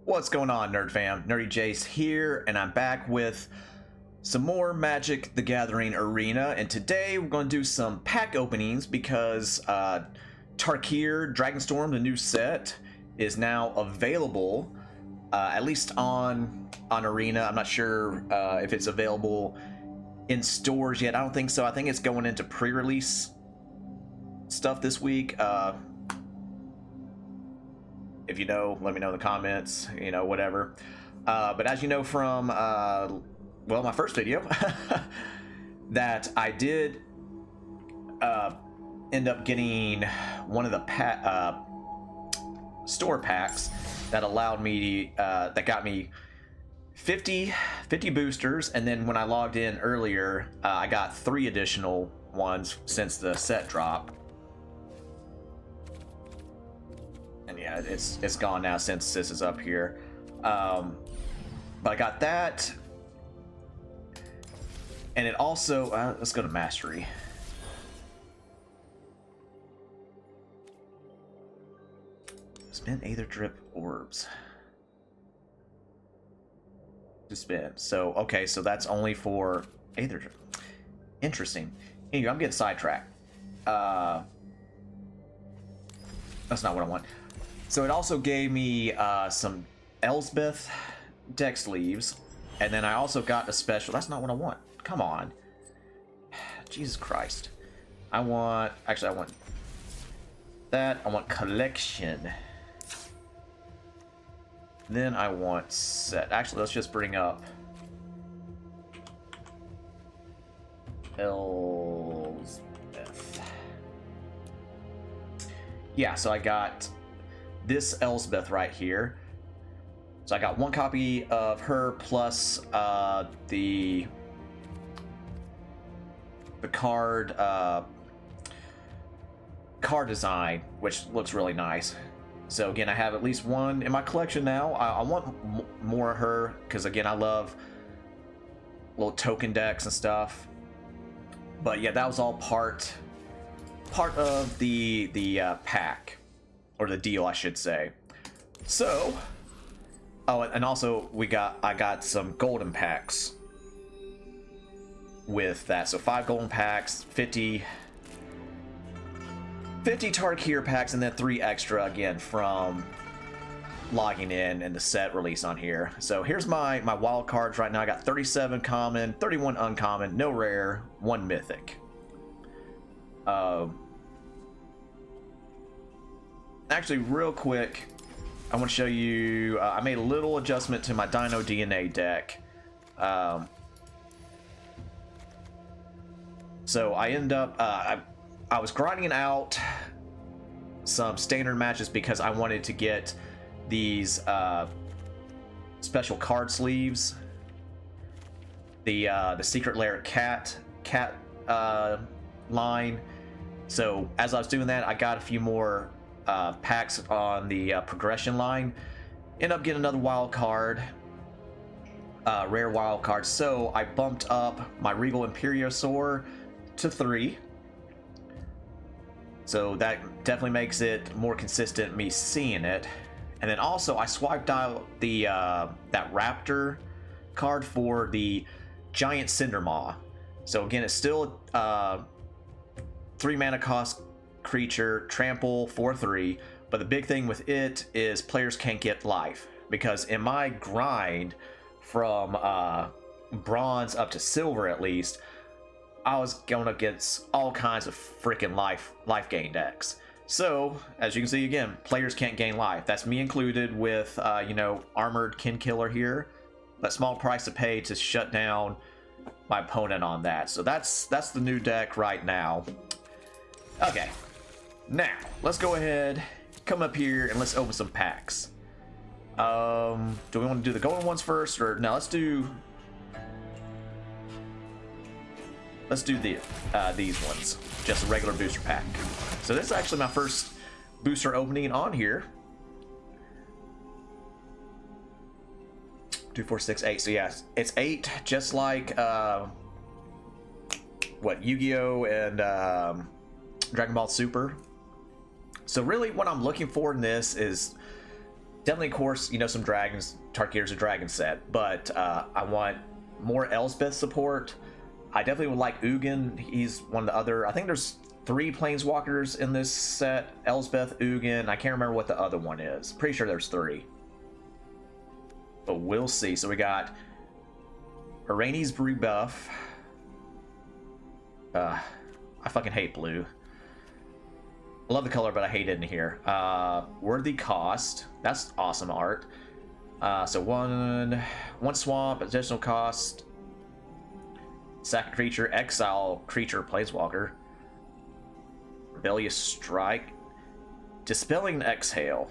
What's going on, Nerd Fam? Nerdy Jace here, and I'm back with some more Magic the Gathering Arena, and today we're going to do some pack openings because Tarkir Dragonstorm, the new set, is now available, at least on Arena. I'm not sure if it's available in stores yet. I don't think so. I think it's going into pre-release stuff this week. If you know, let me know in the comments, whatever. But as you know from, well, my first video, that I did end up getting one of the store packs that allowed me, that got me 50 boosters. And then when I logged in earlier, I got 3 additional ones since the set dropped. And yeah, it's gone now since this is up here. But I got that, and it also let's go to Mastery. Spin Aether Drip Orbs to spin. So okay, so that's only for Aether Drip. Interesting. Anyway, I'm getting sidetracked. That's not what I want. So it also gave me some Elspeth deck sleeves, and then I also got a special. That's not what I want. Come on, Jesus Christ! I want that. I want collection. Then I want set. Actually, let's just bring up Elspeth. Yeah, so I got this Elspeth right here. So I got 1 copy of her plus the card design, which looks really nice. So again, I have at least 1 in my collection now. I want more of her because again, I love little token decks and stuff. But yeah, that was all part of the pack, or the deal, I should say. So, oh, and also I got some golden packs with that. So 5 golden packs, 50 Tarkir packs, and then 3 extra again from logging in and the set release on here. So here's my wild cards right now. I got 37 common, 31 uncommon, no rare, 1 mythic. Actually, real quick, I want to show you, I made a little adjustment to my Dino DNA deck. So I ended up, I was grinding out some standard matches because I wanted to get these special card sleeves. The Secret Lair cat line. So as I was doing that, I got a few more packs on the progression line. End up getting another wild card, rare wild card. So I bumped up my Regal Imperiosaur to 3. So that definitely makes it more consistent, me seeing it. And then also I swiped out the that Raptor card for the Giant Cindermaw. So again, it's still 3 mana cost creature, trample, 4/3, but the big thing with it is players can't get life, because in my grind from bronze up to silver, at least, I was going against all kinds of freaking life gain decks. So as you can see, again, players can't gain life. That's me included with Armored Kinkiller here, but small price to pay to shut down my opponent on that. So that's the new deck right now. Okay, now let's go ahead, come up here, and let's open some packs. Do we want to do the golden ones first, or no? Let's do these ones, just a regular booster pack. So this is actually my first booster opening on here. 2, 4, 6, 8. So yeah, it's 8, just like what Yu-Gi-Oh and Dragon Ball Super. So really what I'm looking for in this is Definitely, of course, you know, some dragons. Tarkir's a dragon set, but I want more Elsbeth support. I definitely would like Ugin. He's one of the other. I think there's 3 planeswalkers in this set. Elsbeth, Ugin. I can't remember what the other one is. Pretty sure there's 3. But we'll see. So we got Irani's rebuff. I fucking hate blue. I love the color, but I hate it in here. Worthy cost. That's awesome art. So one swamp, additional cost. Sack creature, exile creature, planeswalker. Rebellious strike. Dispelling exhale.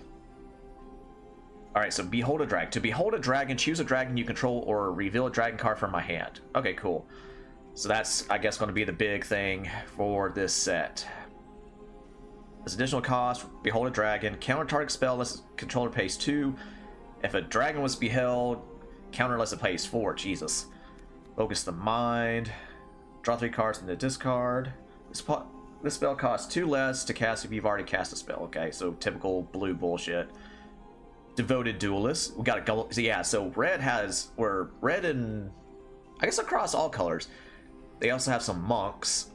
Alright, so behold a dragon. To behold a dragon, choose a dragon you control or reveal a dragon card from my hand. Okay, cool. So that's, I guess, going to be the big thing for this set. As additional cost, behold a dragon. Counter target spell unless controller pays 2. If a dragon was beheld, counter unless it pays 4. Jesus. Focus the mind. Draw 3 cards from the discard. This spell costs 2 less to cast if you've already cast a spell. Okay, so typical blue bullshit. Devoted Duelist. We got a go. So yeah, so red has, or red and I guess across all colors. They also have some monks.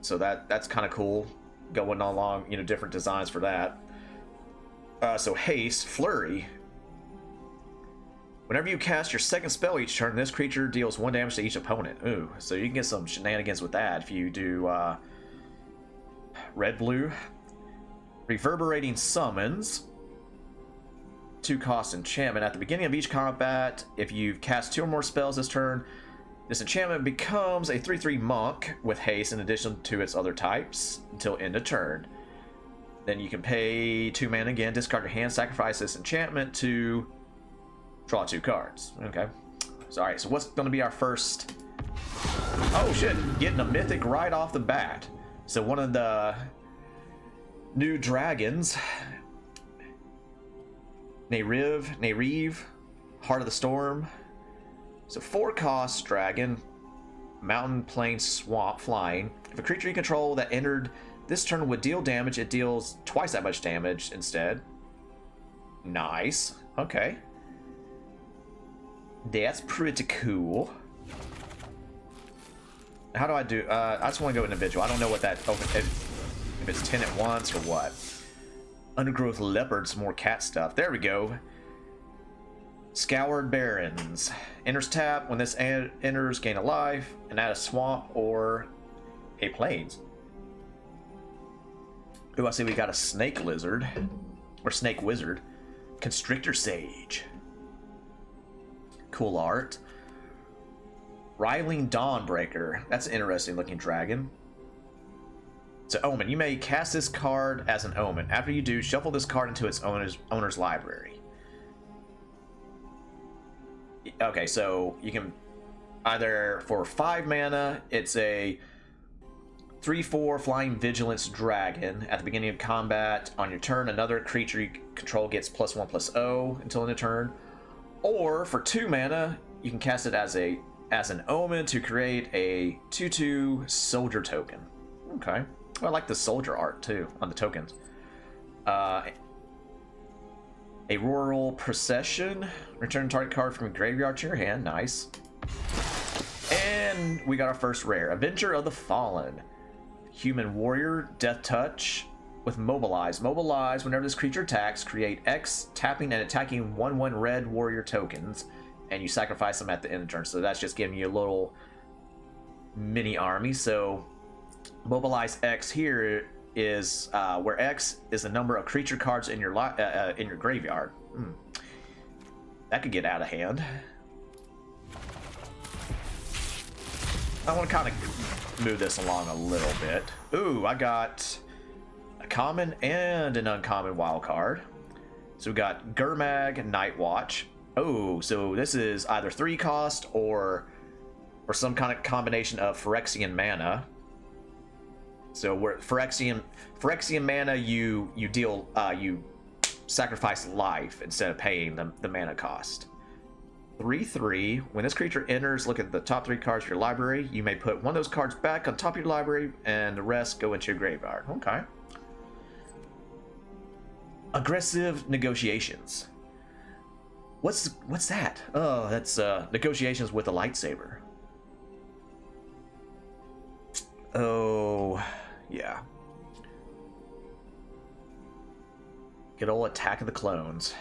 So that's kind of cool. Going along, you know, different designs for that. So haste, flurry. Whenever you cast your second spell each turn, this creature deals 1 damage to each opponent. Ooh, so you can get some shenanigans with that if you do red blue. Reverberating summons. 2 cost enchantment. At the beginning of each combat, if you've cast 2 or more spells this turn, this enchantment becomes a 3/3 monk with haste in addition to its other types until end of turn. Then you can pay 2 mana again, discard your hand, sacrifice this enchantment to draw 2 cards. Okay. So, alright, so what's going to be our first... Oh shit, getting a mythic right off the bat. So one of the new dragons, Nayriv, Heart of the Storm. So 4 cost dragon, mountain, plain, swamp, flying. If a creature you control that entered this turn would deal damage, it deals twice that much damage instead. Nice. Okay. That's pretty cool. How do I do? I just want to go individual. I don't know what that. Oh, if it's 10 at once or what. Undergrowth leopards, more cat stuff. There we go. Scoured Barrens. Enters tap. When this enters, gain a life and add a swamp or a plains. Ooh, I see we got a snake lizard. Or snake wizard. Constrictor Sage. Cool art. Riling Dawnbreaker. That's an interesting looking dragon. It's an omen. You may cast this card as an omen. After you do, shuffle this card into its owner's library. Okay, so you can either, for 5 mana, it's a 3/4 flying vigilance dragon. At the beginning of combat, on your turn, another creature you control gets +1/+0 until end of turn. Or for 2 mana, you can cast it as an omen to create a 2/2 soldier token. Okay, well, I like the soldier art too on the tokens. A rural procession. Return target card from your graveyard to your hand. Nice. And we got our first rare. Avenger of the Fallen. Human warrior. Death touch. With mobilize. Mobilize. Whenever this creature attacks, create X tapping and attacking 1/1 red warrior tokens. And you sacrifice them at the end of the turn. So that's just giving you a little mini army. So mobilize X here is where X is the number of creature cards in your graveyard. That could get out of hand. I want to kind of move this along a little bit. Ooh, I got a common and an uncommon wild card. So we got Gurmag Night Watch. Oh, so this is either 3 cost or some kind of combination of Phyrexian mana. So where Phyrexian mana, you deal you sacrifice life instead of paying the mana cost. 3/3. When this creature enters, look at the top 3 cards of your library. You may put one of those cards back on top of your library, and the rest go into your graveyard. Okay. Aggressive negotiations. What's that? Oh, that's negotiations with a lightsaber. Oh, yeah. Good old Attack of the Clones.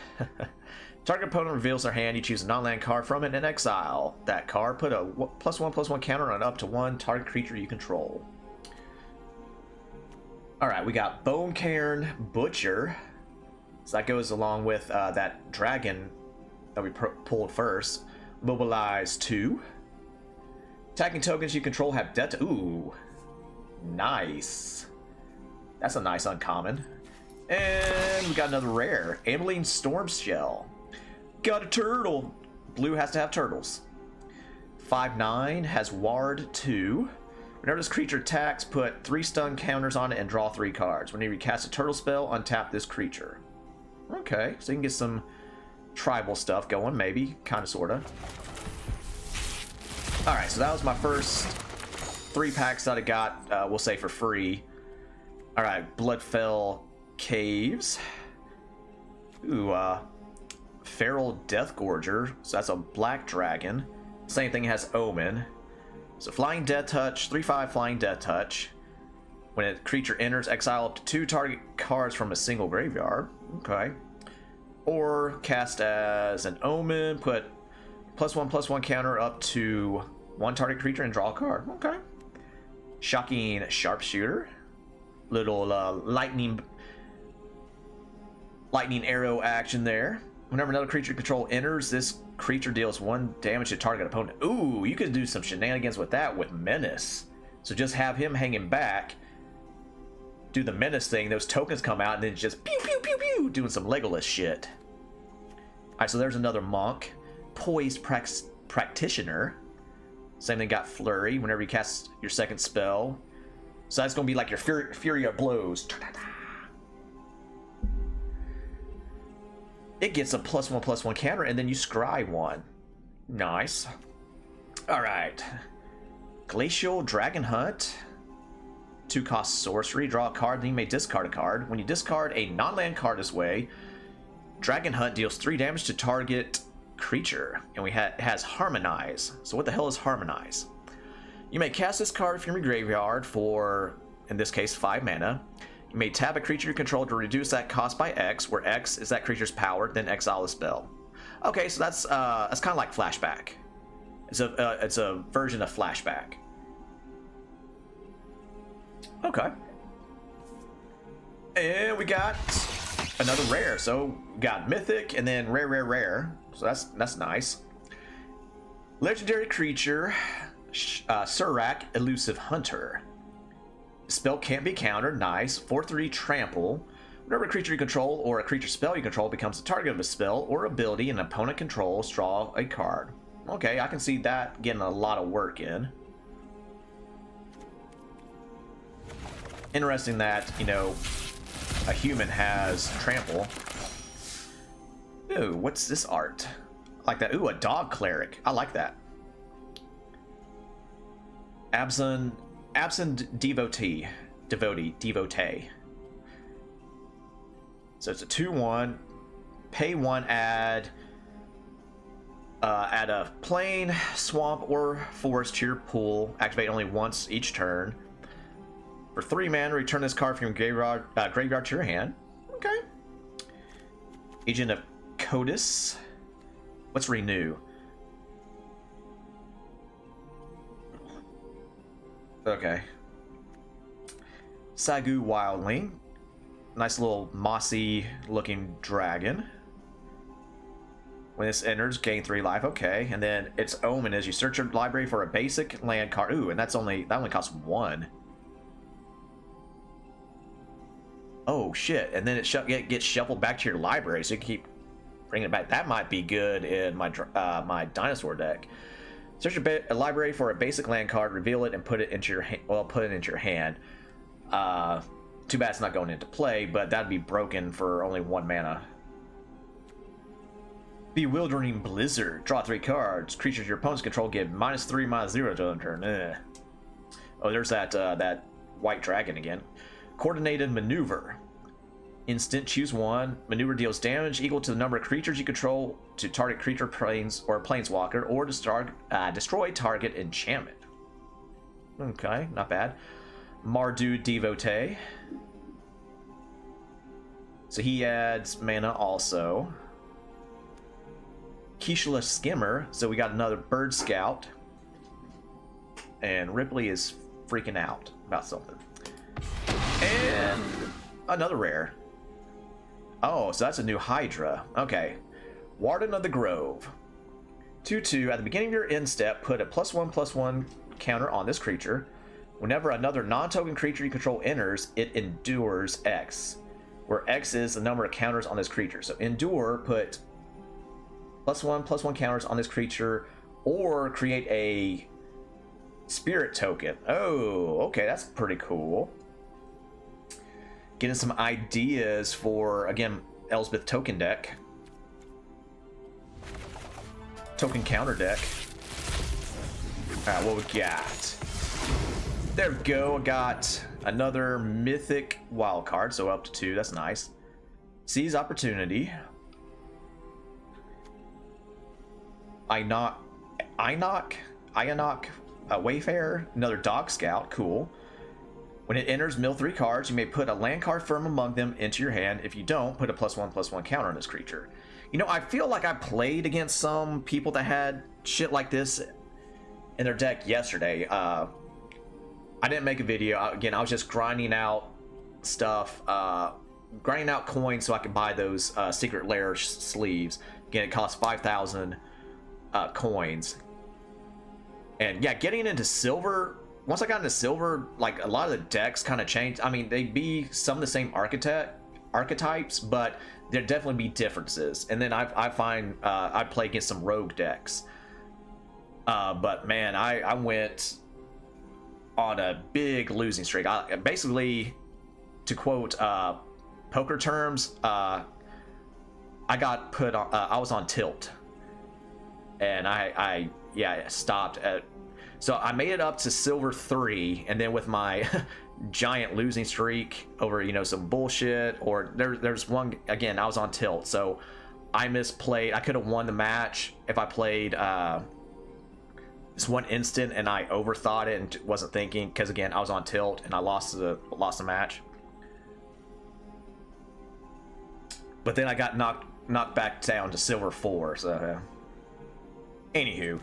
Target opponent reveals their hand. You choose a non-land card from it and exile that card. Put a +1/+1 counter on up to 1 target creature you control. Alright, we got Bone Cairn Butcher. So that goes along with that dragon that we pulled first. Mobilize 2. Attacking tokens you control have death. Ooh. Nice. That's a nice uncommon. And we got another rare. Ameline Storm Shell. Got a turtle. Blue has to have turtles. 5/9 has Ward 2. Whenever this creature attacks, put 3 stun counters on it and draw 3 cards. Whenever you cast a turtle spell, untap this creature. Okay, so you can get some tribal stuff going, maybe, kind of, sort of. Alright, so that was my first 3 packs that I got, we'll say for free. Alright, Bloodfell Caves. Ooh, Feral Deathgorger, so that's a black dragon. Same thing, has Omen. So Flying Death Touch, 3/5 Flying Death Touch. When a creature enters, exile up to 2 target cards from a single graveyard. Okay. Or cast as an Omen, put +1/+1 counter up to 1 target creature and draw a card. Okay. Shocking Sharpshooter. Little lightning arrow action there. Whenever another creature you control enters, this creature deals 1 damage to target opponent. Ooh, you could do some shenanigans with that with Menace. So just have him hanging back, do the Menace thing, those tokens come out, and then just pew pew pew pew, doing some Legolas shit. Alright, so there's another Monk. Poised Practitioner. Same thing, got Flurry whenever you cast your second spell. So that's going to be like your Fury of Blows. It gets a +1/+1 counter, and then you scry 1. Nice. Alright. Glacial Dragon Hunt. 2-cost sorcery. Draw a card, then you may discard a card. When you discard a non-land card this way, Dragon Hunt deals 3 damage to target creature. And it has Harmonize. So what the hell is Harmonize? You may cast this card from your graveyard for, in this case, 5 mana. You may tap a creature you control to reduce that cost by X, where X is that creature's power, then exile the spell. Okay, so that's kind of like Flashback. It's a version of Flashback. Okay. And we got another rare. So we got Mythic and then rare. So that's nice. Legendary creature, Surak, Elusive Hunter. Spell can't be countered. Nice. 4/3 Trample. Whenever a creature you control or a creature spell you control becomes the target of a spell or ability an opponent controls, draw a card. Okay, I can see that getting a lot of work in. Interesting that, you know, a human has Trample. Ooh, what's this art? I like that. Ooh, a Dog Cleric. I like that. Absent Devotee. So it's a 2/1. Pay 1, add a plain, swamp, or forest to your pool. Activate only once each turn. For 3 mana, return this card from your graveyard to your hand. Okay. Agent of Codis. What's Renew? Okay. Sagu Wildling. Nice little mossy looking dragon. When this enters, gain 3 life. Okay. And then its Omen is you search your library for a basic land card. Ooh, and that only costs 1. Oh shit. And then it gets shuffled back to your library, so you can keep bringing it back. That might be good in my my dinosaur deck. Search a library for a basic land card, reveal it, and put it into your hand. Too bad it's not going into play, but that'd be broken for only 1 mana. Bewildering Blizzard. Draw 3 cards. Creatures your opponents control get -3/-0 to their turn. Oh, there's that white dragon again. Coordinated Maneuver. instant, choose one. Maneuver deals damage equal to the number of creatures you control to target creature, planes, or planeswalker, or destroy target enchantment. Okay, not bad. Mardu Devotee. So he adds mana also. Kishla Skimmer. So we got another Bird Scout. And Ripley is freaking out about something. And another rare. Oh, so that's a new Hydra. Okay. Warden of the Grove. 2/2. At the beginning of your end step, put a +1/+1 counter on this creature. Whenever another non-token creature you control enters, it endures X, where X is the number of counters on this creature. So endure, put +1/+1 counters on this creature, or create a spirit token. Oh, okay, that's pretty cool. Getting some ideas for, again, Elspeth token deck. Token counter deck. Alright, what we got? There we go. I got another mythic wild card, so up to 2. That's nice. Seize opportunity. Ionok, Wayfarer, another Dog Scout. Cool. When it enters, mill 3 cards. You may put a land card from among them into your hand. If you don't, put a +1/+1 counter on this creature. You know, I feel like I played against some people that had shit like this in their deck yesterday. I didn't make a video. Again, I was just grinding out stuff, grinding out coins so I could buy those secret lair sleeves. Again, it costs 5,000 coins. And yeah, getting into silver, once I got into silver, like a lot of the decks kind of changed. I mean, they'd be some of the same archetypes, but there'd definitely be differences. And then I find I play against some rogue decks. But man, I went on a big losing streak. Basically, to quote poker terms, I got put on. I was on tilt, and I stopped at. So I made it up to silver 3, and then with my giant losing streak over some bullshit, or there's one again. I was on tilt, so I misplayed. I could have won the match if I played this one instant, and I overthought it and wasn't thinking, because again I was on tilt and I lost the match. But then I got knocked back down to silver 4. So anywho.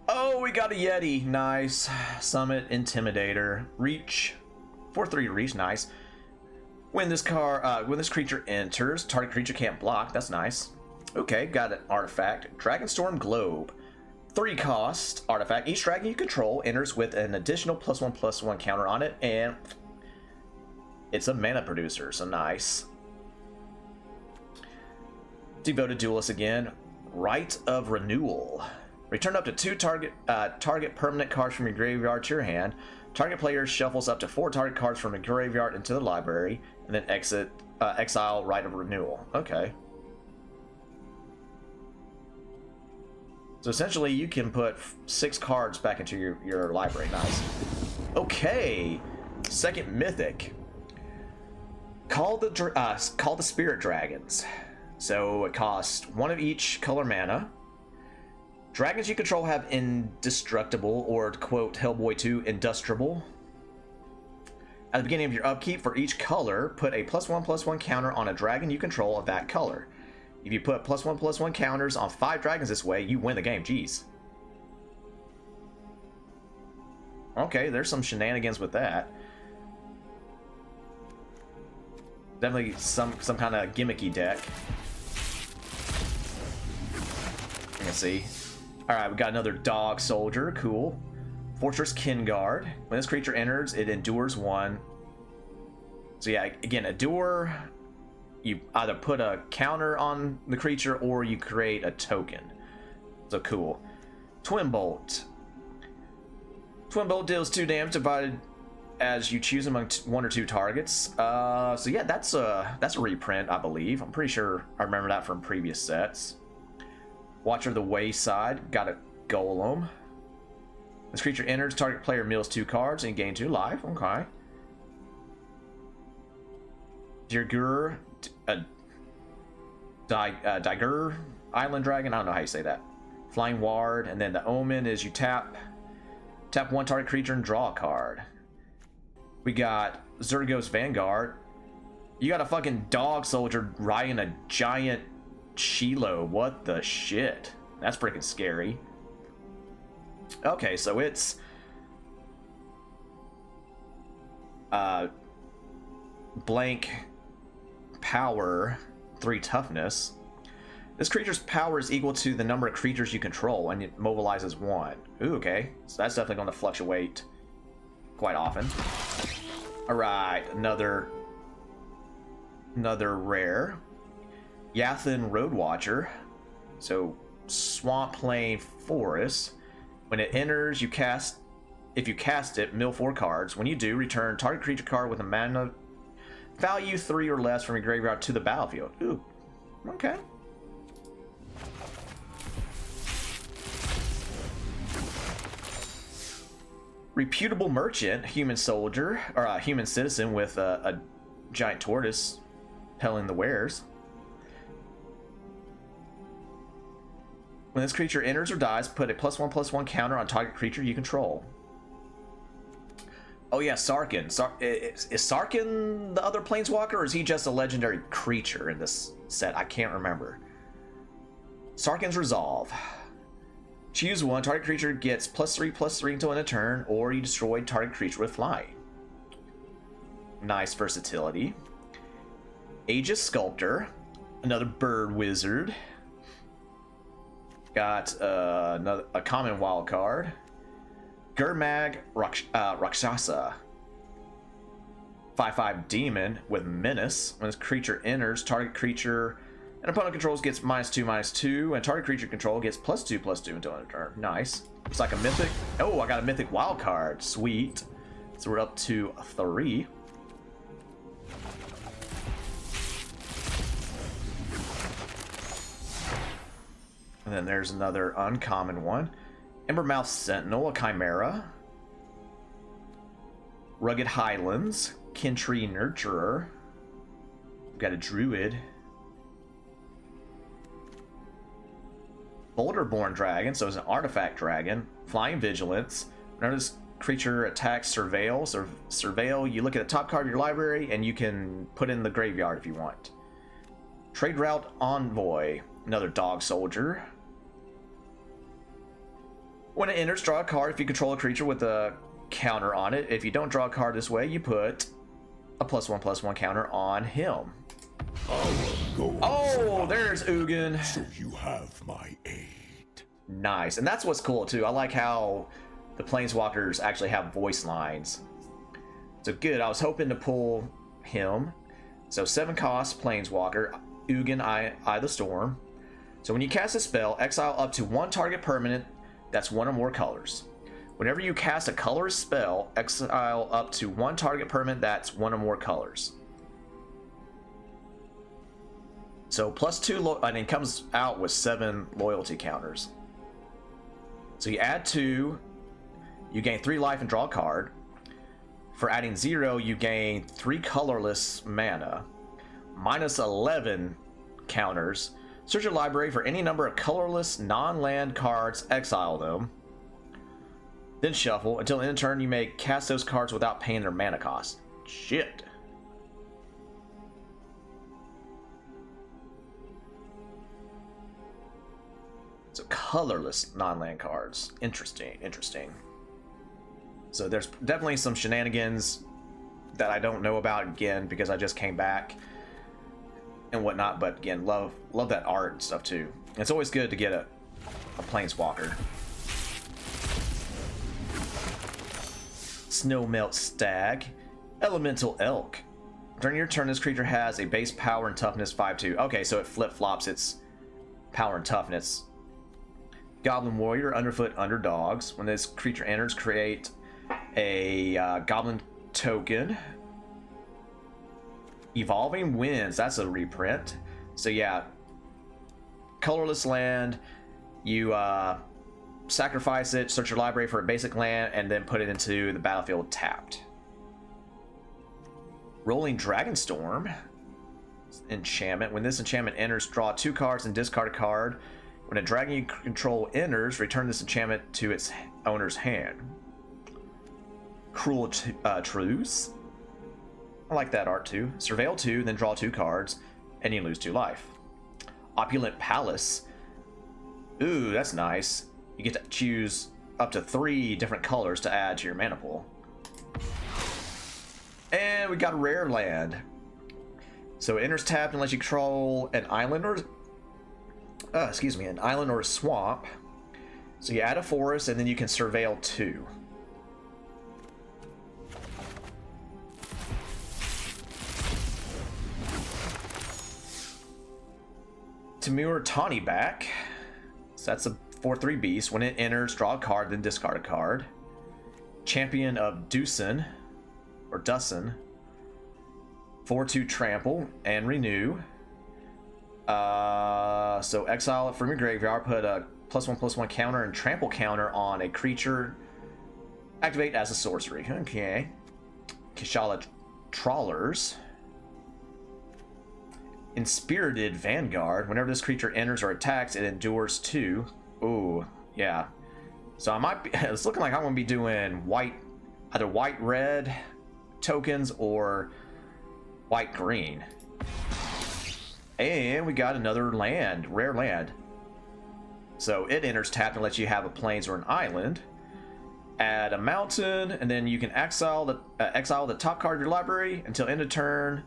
Oh, we got a Yeti. Nice. Summit Intimidator. Reach. 4/3 reach. Nice. When this creature enters, target creature can't block. That's nice. Okay, got an artifact. Dragonstorm Globe. 3 cost artifact. Each dragon you control enters with an additional +1/+1 counter on it, and it's a mana producer, so nice. Devoted Duelist again. Rite of Renewal. Return up to 2 target permanent cards from your graveyard to your hand. Target player shuffles up to 4 target cards from the graveyard into the library, and then exile Rite of Renewal. Okay. So essentially, you can put 6 cards back into your library. Nice. Okay. Second mythic. Call the Spirit Dragons. So it costs 1 of each color mana. Dragons you control have indestructible, or to quote Hellboy 2, industrible. At the beginning of your upkeep, for each color, put a +1/+1 counter on a dragon you control of that color. If you put +1/+1 counters on 5 dragons this way, you win the game. Jeez. Okay, there's some shenanigans with that. Definitely some kind of gimmicky deck. You can see. Alright, we got another Dog Soldier. Cool. Fortress Kinguard. When this creature enters, it endures 1. So yeah, again, endure. You either put a counter on the creature or you create a token. So cool. Twin Bolt. Twin Bolt deals 2 damage divided as you choose among 1 or 2 targets. So yeah, that's a reprint, I believe. I'm pretty sure I remember that from previous sets. Watcher of the Wayside. Got a Golem. This creature enters, target player mills 2 cards and gain 2 life. Okay. Dirgur, Digur Island Dragon. I don't know how you say that. Flying Ward, and then the Omen is you tap one target creature and draw a card. We got Zergos Vanguard. You got a fucking dog soldier riding a giant Shiloh. What the shit? That's freaking scary. Okay, so it's blank power, 3 toughness. This creature's power is equal to the number of creatures you control, and it mobilizes 1. Ooh, okay. So that's definitely going to fluctuate quite often. Alright, another rare. Yathan Roadwatcher. So, Swampland Forest. When it enters, if you cast it, mill 4 cards. When you do, return target creature card with a mana value 3 or less from your graveyard to the battlefield. Ooh, okay. Reputable Merchant, human soldier, or a human citizen with a giant tortoise pelling the wares. When this creature enters or dies, put a +1/+1 counter on target creature you control. Oh yeah, Sarkhan. Is Sarkhan the other planeswalker, or is he just a legendary creature in this set? I can't remember. Sarkhan's Resolve. Choose one. Target creature gets +3/+3 until end of turn, or you destroy target creature with fly. Nice versatility. Aegis Sculptor. Another bird wizard. Got a common wild card. Gurmag Rakshasa. 5/5 demon with menace. When this creature enters, target creature and opponent controls gets -2/-2, and target creature control gets +2/+2 until end of turn. Nice. It's like a mythic. Oh, I got a mythic wild card. Sweet. So we're up to 3. And then there's another uncommon one. Embermouth Sentinel, a Chimera. Rugged Highlands, Kintree Nurturer. We've got a Druid. Boulderborn Dragon, so it's an artifact dragon. Flying Vigilance. Whenever this creature attacks, surveil, you look at the top card of your library and you can put in the graveyard if you want. Trade Route Envoy, another dog soldier. When it enters, draw a card if you control a creature with a counter on it. If you don't draw a card this way, you put a +1/+1 counter on him. Oh, there's Ugin. So you have my aid. Nice, and that's what's cool too. I like how the planeswalkers actually have voice lines. So good, I was hoping to pull him. So 7 cost planeswalker, Ugin, Eye the Storm. So when you cast a spell, exile up to 1 target permanent that's 1 or more colors. Whenever you cast a colorless spell, exile up to 1 target permanent that's 1 or more colors. So +2, and it comes out with 7 loyalty counters. So you add 2, you gain 3 life and draw a card. For adding 0, you gain 3 colorless mana. -11 counters. Search your library for any number of colorless non-land cards, exile them. Then shuffle. Until the end of turn, you may cast those cards without paying their mana cost. Shit. So colorless non-land cards. Interesting, interesting. So there's definitely some shenanigans that I don't know about, again, because I just came back and whatnot, but again, love that art and stuff too. It's always good to get a planeswalker. Snowmelt Stag. Elemental Elk. During your turn, this creature has a base power and toughness 5/2. Okay, so it flip-flops its power and toughness. Goblin Warrior, Underfoot Underdogs. When this creature enters, create a Goblin token. Evolving Winds, that's a reprint. So yeah, colorless land, you sacrifice it, search your library for a basic land, and then put it into the battlefield tapped. Rolling Dragonstorm, enchantment. When this enchantment enters, draw 2 cards and discard a card. When a dragon you control enters, return this enchantment to its owner's hand. Cruel Truce. I like that art too. Surveil 2, then draw 2 cards, and you lose 2 life. Opulent Palace. Ooh, that's nice. You get to choose up to 3 different colors to add to your mana pool. And we got a rare land. So it enters tapped and lets you control an island or an island or a swamp. So you add a forest and then you can surveil 2. Timur Tawny back. So that's a 4/3 beast. When it enters, draw a card, then discard a card. Champion of Dusen, or Dussen. 4/2 trample and renew. So exile it from your graveyard, put a +1/+1 counter and trample counter on a creature. Activate as a sorcery. Okay. Kishala Trawlers. Inspirited Vanguard. Whenever this creature enters or attacks, it endures 2. Ooh, yeah. So I might be, it's looking like I'm gonna be doing either white-red tokens or white-green. And we got another land, rare land. So it enters tapped and lets you have a plains or an island. Add a mountain, and then you can exile the top card of your library until end of turn.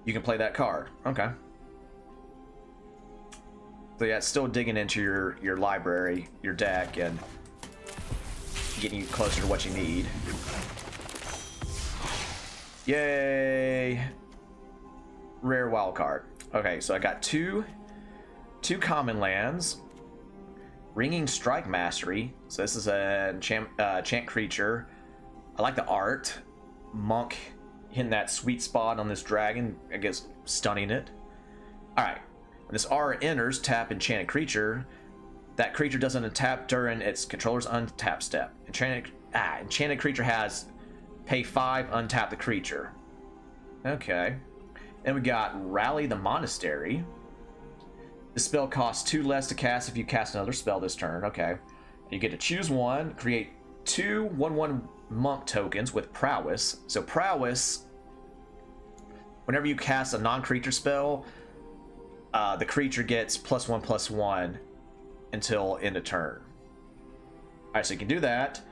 You can play that card. Okay. So yeah, it's still digging into your library, your deck, and getting you closer to what you need. Yay! Rare wild card. Okay, so I got two common lands. Ringing Strike Mastery. So this is a chant creature. I like the art. Monk hitting that sweet spot on this dragon, I guess stunning it. Alright, when this R enters, tap enchanted creature. That creature doesn't untap during its controller's untap step. Enchanted creature has pay 5, untap the creature. Okay. Then we got Rally the Monastery. The spell costs 2 less to cast if you cast another spell this turn. Okay. You get to choose one, create 2 1/1 monk tokens with prowess. So prowess, whenever you cast a non-creature spell, the creature gets +1/+1 until end of turn. Alright, so you can do that.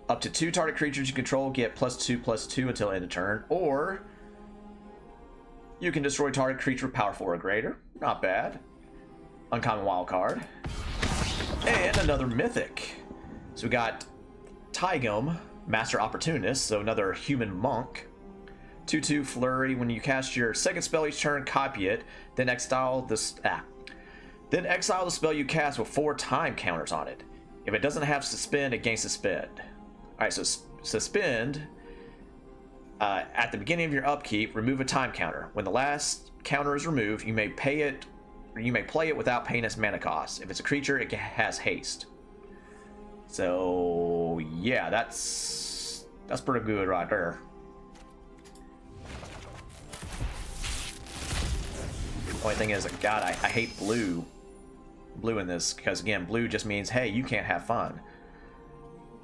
Up to 2 target creatures you control get +2/+2 until end of turn, or you can destroy target creature with power 4 or greater. Not bad. Uncommon wild card. And another mythic. So we got Tygum, Master Opportunist, so another human monk. 2/2 flurry. When you cast your second spell each turn, copy it, then exile the spell you cast with 4 time counters on it. If it doesn't have suspend, it gains suspend. Alright, so suspend. At the beginning of your upkeep, remove a time counter. When the last counter is removed, you may play it without paying its mana cost. If it's a creature, it has haste. So yeah, that's pretty good right there. Only thing is, God, I hate blue in this, because again, blue just means, hey, you can't have fun.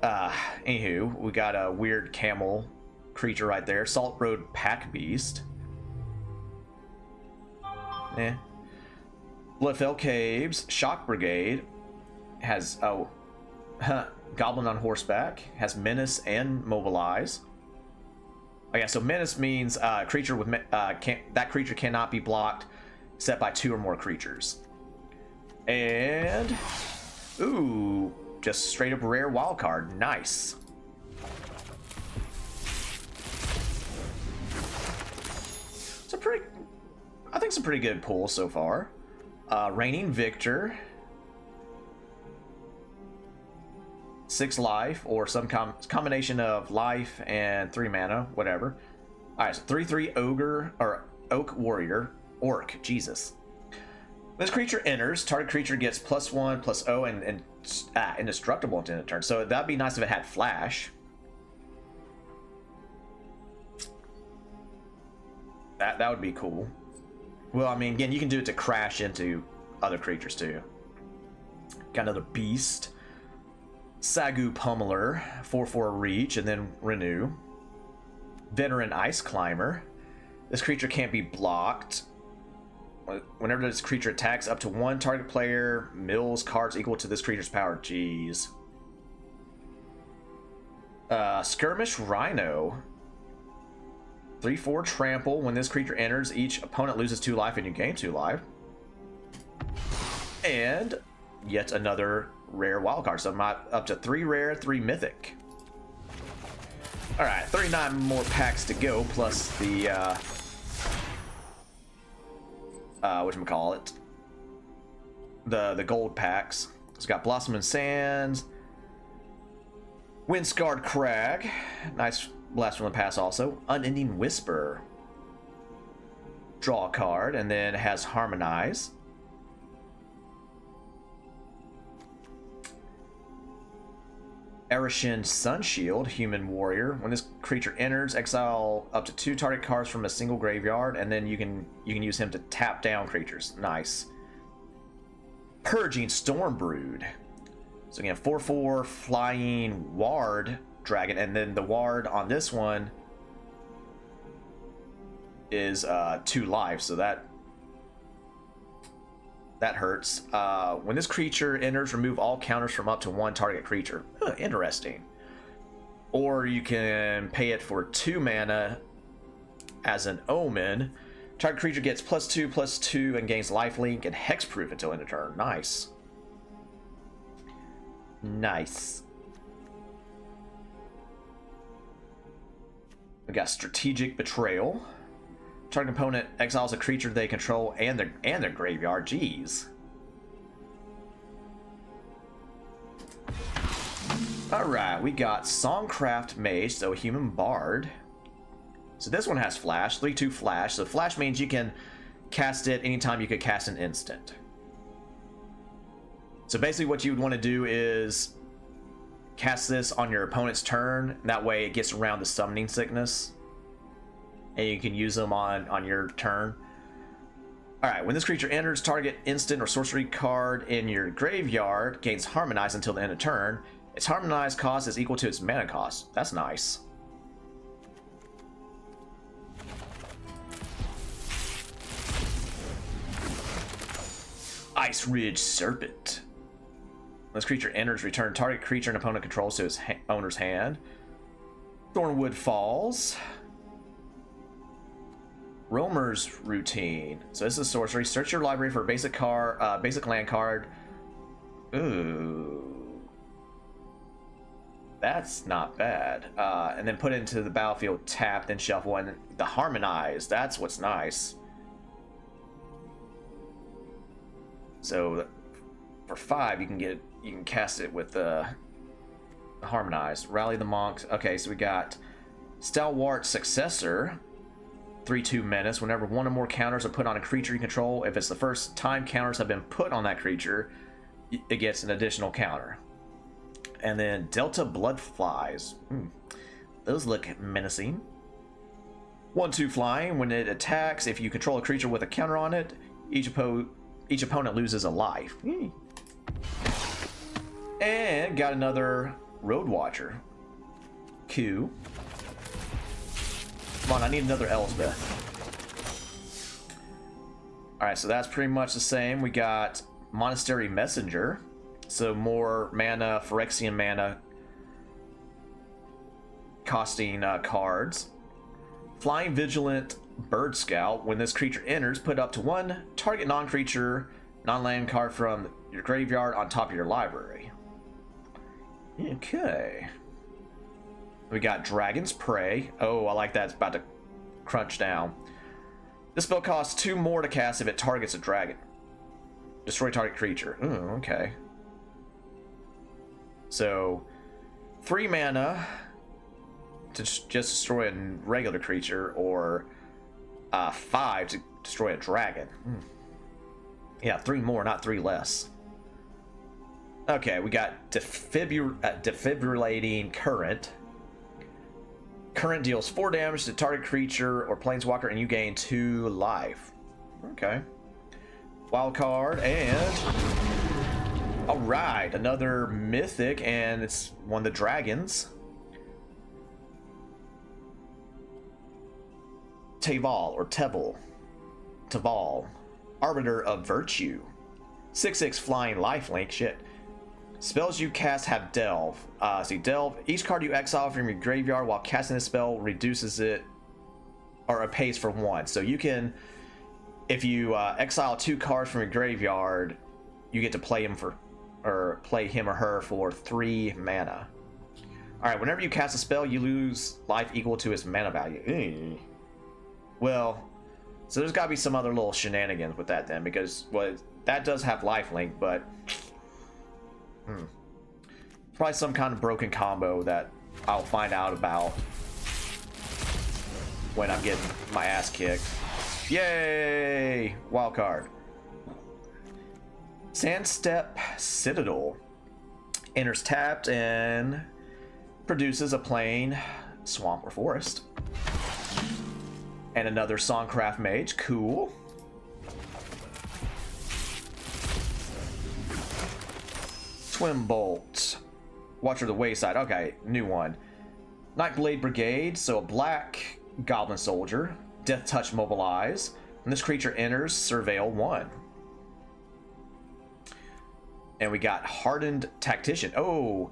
Anywho, we got a weird camel creature right there. Salt Road Pack Beast. Bloodfell Caves. Shock Brigade. Has, Goblin on horseback. Has Menace and Mobilize. Oh yeah, so Menace means creature with that creature cannot be blocked except by 2 or more creatures. And ooh, just straight up rare wild card. Nice. I think some pretty good pulls so far. Reigning Victor. 6 life, or some combination of life and 3 mana, whatever. Alright, so 3/3 ogre, or oak warrior. Orc, Jesus. This creature enters, target creature gets +1/+0 and indestructible until end of turn. So that'd be nice if it had flash. That would be cool. Well, I mean, again, you can do it to crash into other creatures too. Got another beast. Sagu Pummeler, 4/4 reach, and then renew. Veteran Ice Climber. This creature can't be blocked. Whenever this creature attacks, up to one target player mills cards equal to this creature's power. Jeez. Skirmish Rhino. 3/4 trample. When this creature enters, each opponent loses 2 life and you gain 2 life. And yet another rare wildcard. So I'm up to 3 rare, 3 mythic. Alright, 39 more packs to go, plus the whatchamacallit? The gold packs. It's got Blossoming Sands, Windscarred Crag, nice blast from the past also. Unending Whisper. Draw a card, and then it has Harmonize. Erishin Sunshield, Human Warrior. When this creature enters, exile up to 2 target cards from a single graveyard, and then you can use him to tap down creatures. Nice. Purging Stormbrood. So again, 4/4 flying Ward dragon, and then the Ward on this one is 2 life, so that hurts. When this creature enters, remove all counters from up to 1 target creature. Interesting. Or you can pay it for 2 mana as an omen. Target creature gets +2/+2 and gains lifelink and hexproof until end of turn. Nice. Nice. We got Strategic Betrayal. Target opponent exiles a creature they control and their graveyard. Jeez. Alright, we got Songcraft Mage, so Human Bard. So this one has Flash, 3/2 Flash. So Flash means you can cast it anytime you could cast an instant. So basically what you would want to do is cast this on your opponent's turn. That way it gets around the summoning sickness. And you can use them on your turn. Alright, when this creature enters, target instant or sorcery card in your graveyard gains Harmonize until the end of turn. Its Harmonize cost is equal to its mana cost. That's nice. Ice Ridge Serpent. When this creature enters, return target creature and opponent controls to its owner's hand. Thornwood Falls. Roamer's Routine. So this is sorcery. Search your library for a basic land card. Ooh, that's not bad. And then put it into the battlefield tapped and shuffle. And the Harmonize. That's what's nice. So for 5, you can cast it with the Harmonize. Rally the Monks. Okay, so we got Stalwart Successor. 3/2 menace. Whenever 1 or more counters are put on a creature you control, if it's the first time counters have been put on that creature, it gets an additional counter. And then Delta Bloodflies. Those look menacing. 1/2 flying. When it attacks, if you control a creature with a counter on it, each opponent loses a life. And got another Road Watcher. Q. Come on, I need another Elsbeth. Alright, so that's pretty much the same. We got Monastery Messenger. So more mana, Phyrexian mana costing cards. Flying Vigilant Bird Scout. When this creature enters, put up to 1 target non-creature, non-land card from your graveyard on top of your library. Okay. We got Dragon's Prey. Oh, I like that. It's about to crunch down. This spell costs 2 more to cast if it targets a dragon. Destroy target creature. Ooh, okay. So, 3 mana to just destroy a regular creature, or 5 to destroy a dragon. Yeah, 3 more, not 3 less. Okay, we got Defibrillating Current. Current deals 4 damage to target creature or planeswalker, and you gain 2 life. Okay. Wild card, and all right, another mythic, and it's one of the dragons. Taval, Arbiter of Virtue. 6/6 flying lifelink, shit. Spells you cast have Delve. See, Delve, each card you exile from your graveyard while casting a spell reduces it, or it pays for 1. So you can, if you exile 2 cards from your graveyard, you get to play him or her for 3 mana. Alright, whenever you cast a spell, you lose life equal to its mana value. Well, so there's got to be some other little shenanigans with that then, because that does have lifelink, but probably some kind of broken combo that I'll find out about when I'm getting my ass kicked. Yay! Wild card. Sandstep Citadel. Enters tapped and produces a plain swamp or forest. And another Songcraft Mage. Cool. Twin Bolt. Watcher of the Wayside. Okay, new one. Nightblade Brigade. So a black Goblin Soldier. Death Touch Mobilize. When this creature enters, Surveil 1. And we got Hardened Tactician. Oh!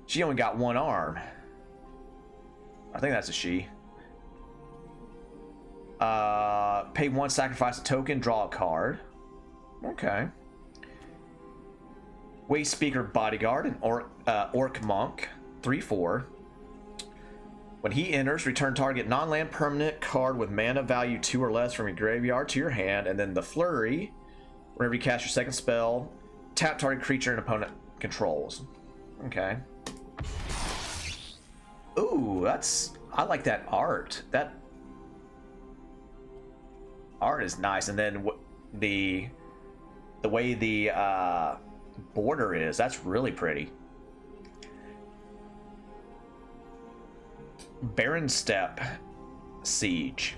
She only got 1 arm. I think that's a she. Pay 1, sacrifice a token, draw a card. Okay. Waste Speaker Bodyguard, an Orc Monk, 3/4. When he enters, return target non-land permanent card with mana value 2 or less from your graveyard to your hand, and then the Flurry, whenever you cast your second spell, tap target creature an opponent controls. Okay. Ooh, I like that art. That art is nice, and then the way the border is, that's really pretty. Barren Step Siege.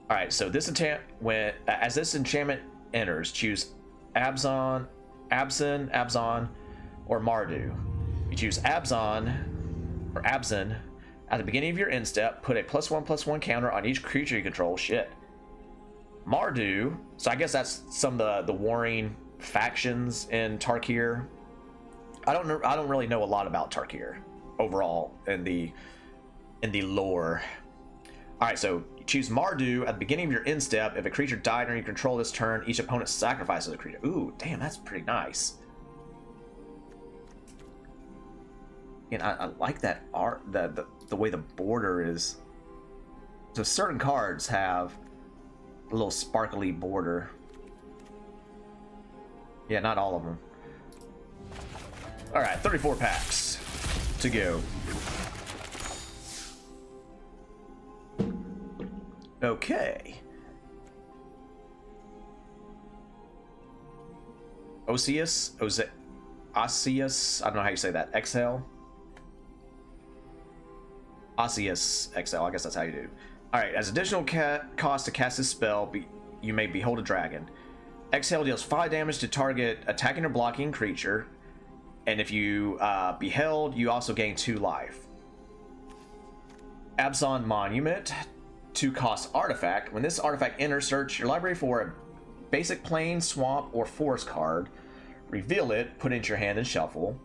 All right, so this as this enchantment enters, choose Abzan, or Mardu. You choose Abzan at the beginning of your end step. Put a +1/+1 counter on each creature you control. Shit. Mardu. So I guess that's some of the warring factions in Tarkir. I don't really know a lot about Tarkir overall in the lore. All right, so you choose Mardu at the beginning of your end step. If a creature died under your control this turn, each opponent sacrifices a creature. Ooh, damn, that's pretty nice. And I like that art, the way the border is. So certain cards have a little sparkly border. Yeah, not all of them. All right, 34 packs to go. Okay. Osseous, I don't know how you say that. Exhale. Osseous XL, I guess that's how you do. Alright, as additional cost to cast this spell, you may behold a dragon. Exhale deals 5 damage to target attacking or blocking creature, and if you beheld, you also gain 2 life. Abzan Monument, 2 cost artifact. When this artifact enters, search your library for a basic plain, swamp, or forest card. Reveal it, put it into your hand, and shuffle.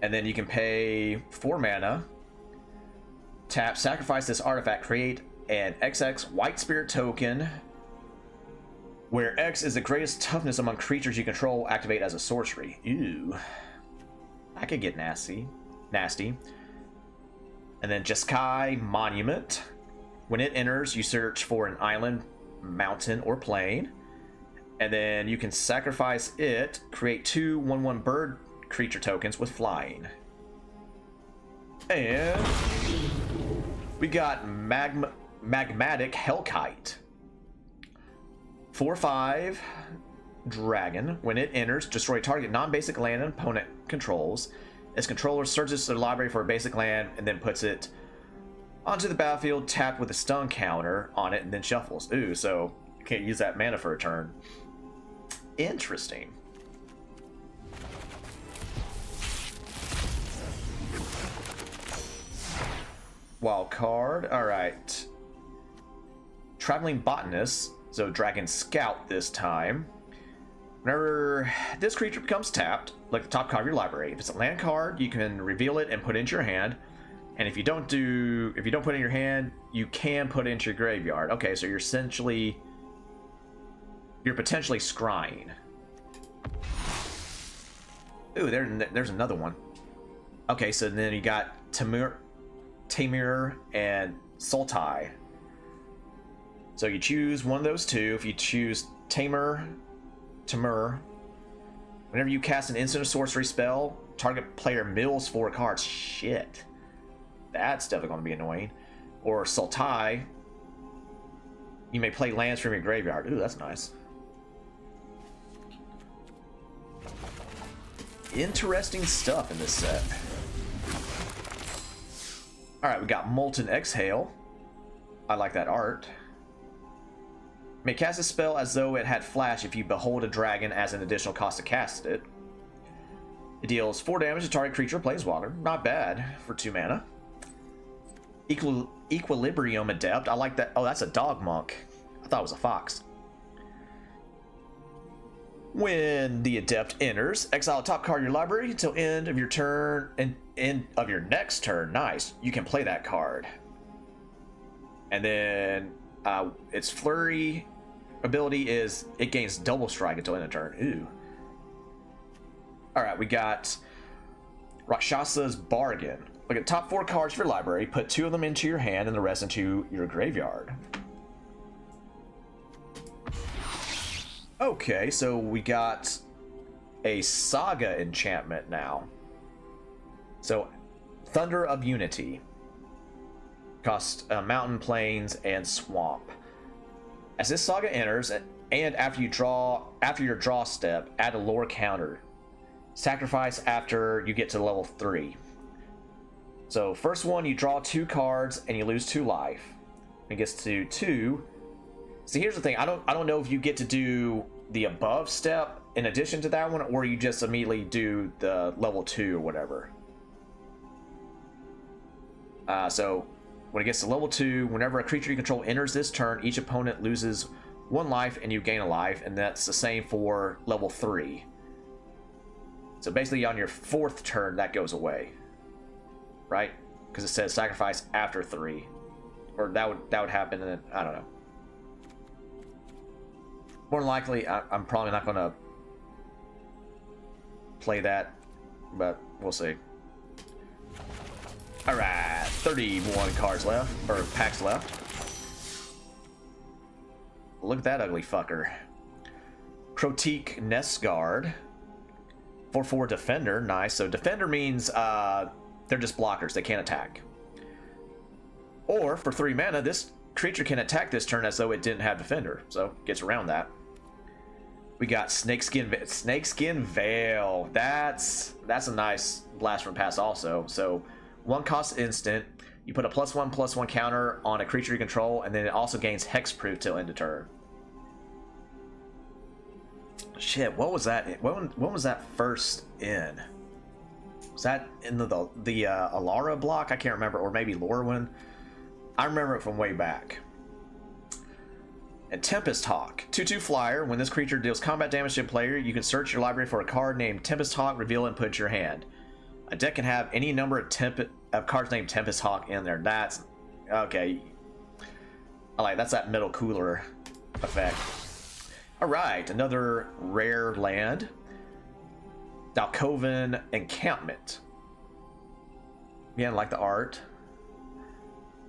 And then you can pay 4 mana. Tap, sacrifice this artifact, create an XX White Spirit token, where X is the greatest toughness among creatures you control, activate as a sorcery. Ew. That could get nasty. And then Jeskai Monument. When it enters, you search for an island, mountain, or plain. And then you can sacrifice it, create 2 1/1 bird creature tokens with flying. And we got Magmatic Hellkite. 4/5 dragon. When it enters, destroy target non-basic land an opponent controls. Its controller searches the library for a basic land and then puts it Onto the battlefield, tap with a stun counter on it, and then shuffles. Ooh, so you can't use that mana for a turn. Interesting. Wild card. Alright. Traveling Botanist. So Dragon Scout this time. Whenever this creature becomes tapped, like the top card of your library, if it's a land card, you can reveal it and put it into your hand. And if you don't put it in your hand, you can put it into your graveyard. Okay, so you're potentially scrying. Ooh, there's another one. Okay, so then you got Tamir and Sultai. So you choose one of those two. If you choose Tamir, whenever you cast an instant or sorcery spell, target player mills 4 cards. Shit. That's definitely going to be annoying. Or Sultai, you may play lands from your graveyard. Ooh, that's nice. Interesting stuff in this set. Alright, we got Molten Exhale. I like that art. May cast a spell as though it had flash if you behold a dragon as an additional cost to cast it. It deals 4 damage to target creature or planeswalker. Not bad for 2 mana. Equilibrium Adept. I like that. Oh, that's a dog monk. I thought it was a fox. When the adept enters, exile a top card of your library until end of your turn and end of your next turn. Nice. You can play that card. And then its flurry ability is it gains double strike until end of turn. Ooh. Alright, we got Rakshasa's Bargain. Look at top 4 cards for your library, put 2 of them into your hand and the rest into your graveyard. Okay, so we got a Saga enchantment now. So, Thunder of Unity. Cost mountain, plains, and swamp. As this Saga enters, and after your draw step, add a lore counter. Sacrifice after you get to level 3. So, first one, you draw 2 cards and you lose 2 life. It gets to 2. See, here's the thing. I don't know if you get to do the above step in addition to that one, or you just immediately do the level 2 or whatever. So when it gets to level 2, whenever a creature you control enters this turn, each opponent loses 1 life and you gain a life, and that's the same for level 3. So basically on your 4th turn, that goes away. Right? Because it says sacrifice after 3. Or that would happen, and I don't know. More than likely, I'm probably not going to play that, but we'll see. Alright, 31 cards left, or packs left. Look at that ugly fucker. Crotique Nest Guard. 4/4 Defender, nice. So Defender means they're just blockers, they can't attack. Or, for 3 mana, this creature can attack this turn as though it didn't have Defender, so gets around that. We got Snakeskin Veil. That's a nice blast from past also. So 1 cost instant. You put a +1/+1 counter on a creature you control, and then it also gains hexproof till end of turn. Shit, what was that? When was that first in? Was that in the Alara block? I can't remember, or maybe Lorwyn. I remember it from way back. And Tempest Hawk, 2/2 flyer. When this creature deals combat damage to a player, you can search your library for a card named Tempest Hawk, reveal it, and put it in your hand. A deck can have any number of cards named Tempest Hawk in there. That's okay. I like that's that metal cooler effect. All right, another rare land. Dalkovan Encampment. Yeah, I like the art.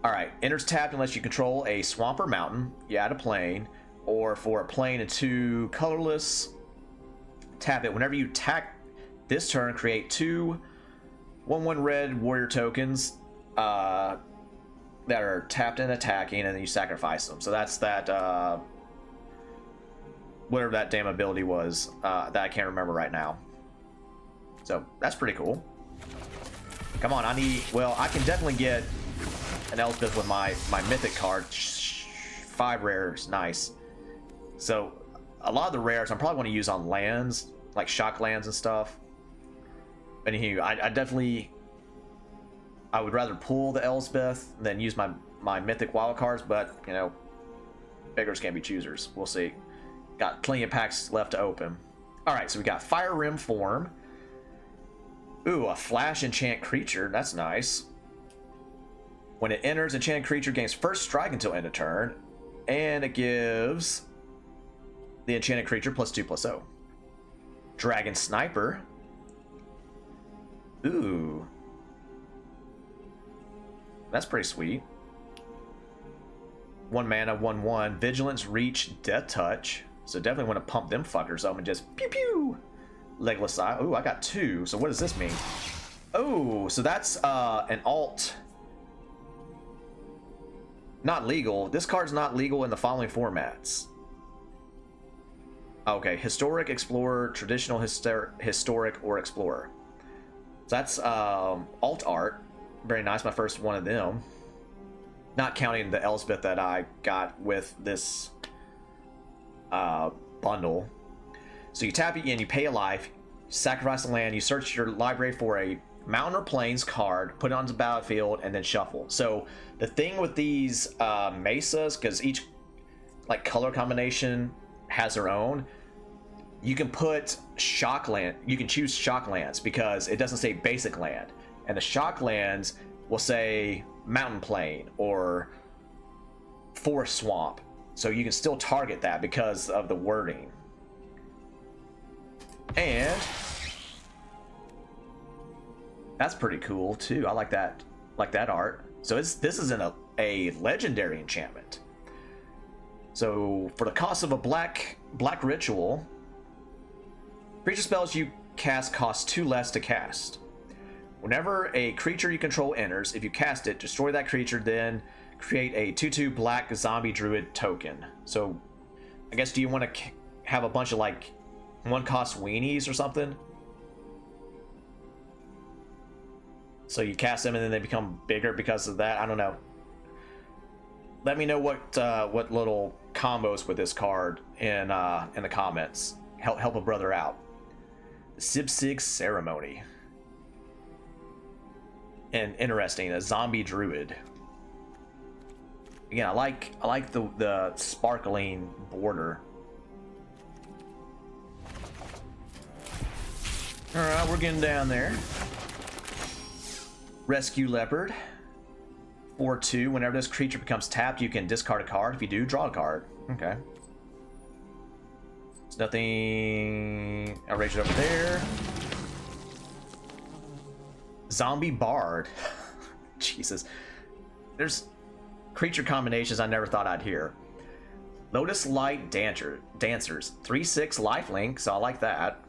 Alright, enters tapped unless you control a swamp or mountain. You add a plane. Or for a plane and 2 colorless, tap it. Whenever you attack this turn, create 2 1/1 red warrior tokens that are tapped and attacking, and then you sacrifice them. So that's that, whatever that damn ability was that I can't remember right now. So that's pretty cool. Come on, I can definitely get an Elspeth with my mythic card. 5 rares, nice. So a lot of the rares I'm probably going to use on lands, like shock lands and stuff. Anywho, I would rather pull the Elspeth than use my mythic wild cards, but you know, beggars can't be choosers. We'll see. Got plenty of packs left to open. All right, so we got Fire Rim Form. Ooh, a flash enchant creature. That's nice. When it enters, enchanted creature gains first strike until end of turn, and it gives the enchanted creature +2/+0. Dragon Sniper. Ooh, that's pretty sweet. 1 mana, 1/1. Vigilance, Reach, Death Touch. So definitely want to pump them fuckers up and just pew pew. Legless Eye. Ooh, I got 2. So what does this mean? Oh, so that's an alt. Not legal. This card's not legal in the following formats. Okay, Historic, Explorer, Traditional, Historic, or Explorer. So that's alt art. Very nice. My first one of them. Not counting the Elspeth that I got with this bundle. So you tap it and you pay a life, you sacrifice the land, you search your library for a mountain or plains card, put it onto the battlefield, and then shuffle. So the thing with these mesas, because each like color combination has their own, you can put shock land. You can choose shock lands because it doesn't say basic land, and the shock lands will say mountain plain or forest swamp. So you can still target that because of the wording. And that's pretty cool too. I like that art. So this isn't a legendary enchantment. So for the cost of a black ritual, creature spells you cast cost 2 less to cast. Whenever a creature you control enters, if you cast it, destroy that creature, then create a 2/2 black zombie druid token. So I guess, do you want to have a bunch of like 1-cost weenies or something? So you cast them and then they become bigger because of that? I don't know. Let me know what little combos with this card in the comments. Help a brother out. Sibsig Ceremony. And interesting, a zombie druid. Again, I like the sparkling border. All right, we're getting down there. Rescue Leopard. 4/2. Whenever this creature becomes tapped, you can discard a card. If you do, draw a card. Okay. There's nothing outrageous over there. Zombie Bard. Jesus. There's creature combinations I never thought I'd hear. Lotus Light Dancers. 3/6 lifelink, so I like that.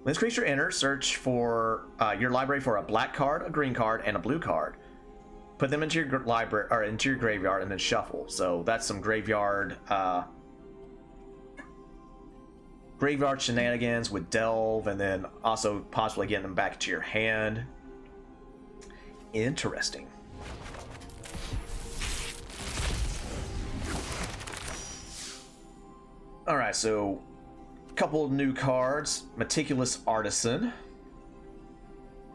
When this creature enters, search for your library for a black card, a green card, and a blue card. Put them into your library or into your graveyard and then shuffle. So that's some graveyard shenanigans with Delve, and then also possibly getting them back into your hand. Interesting. All right, so a couple of new cards. Meticulous Artisan.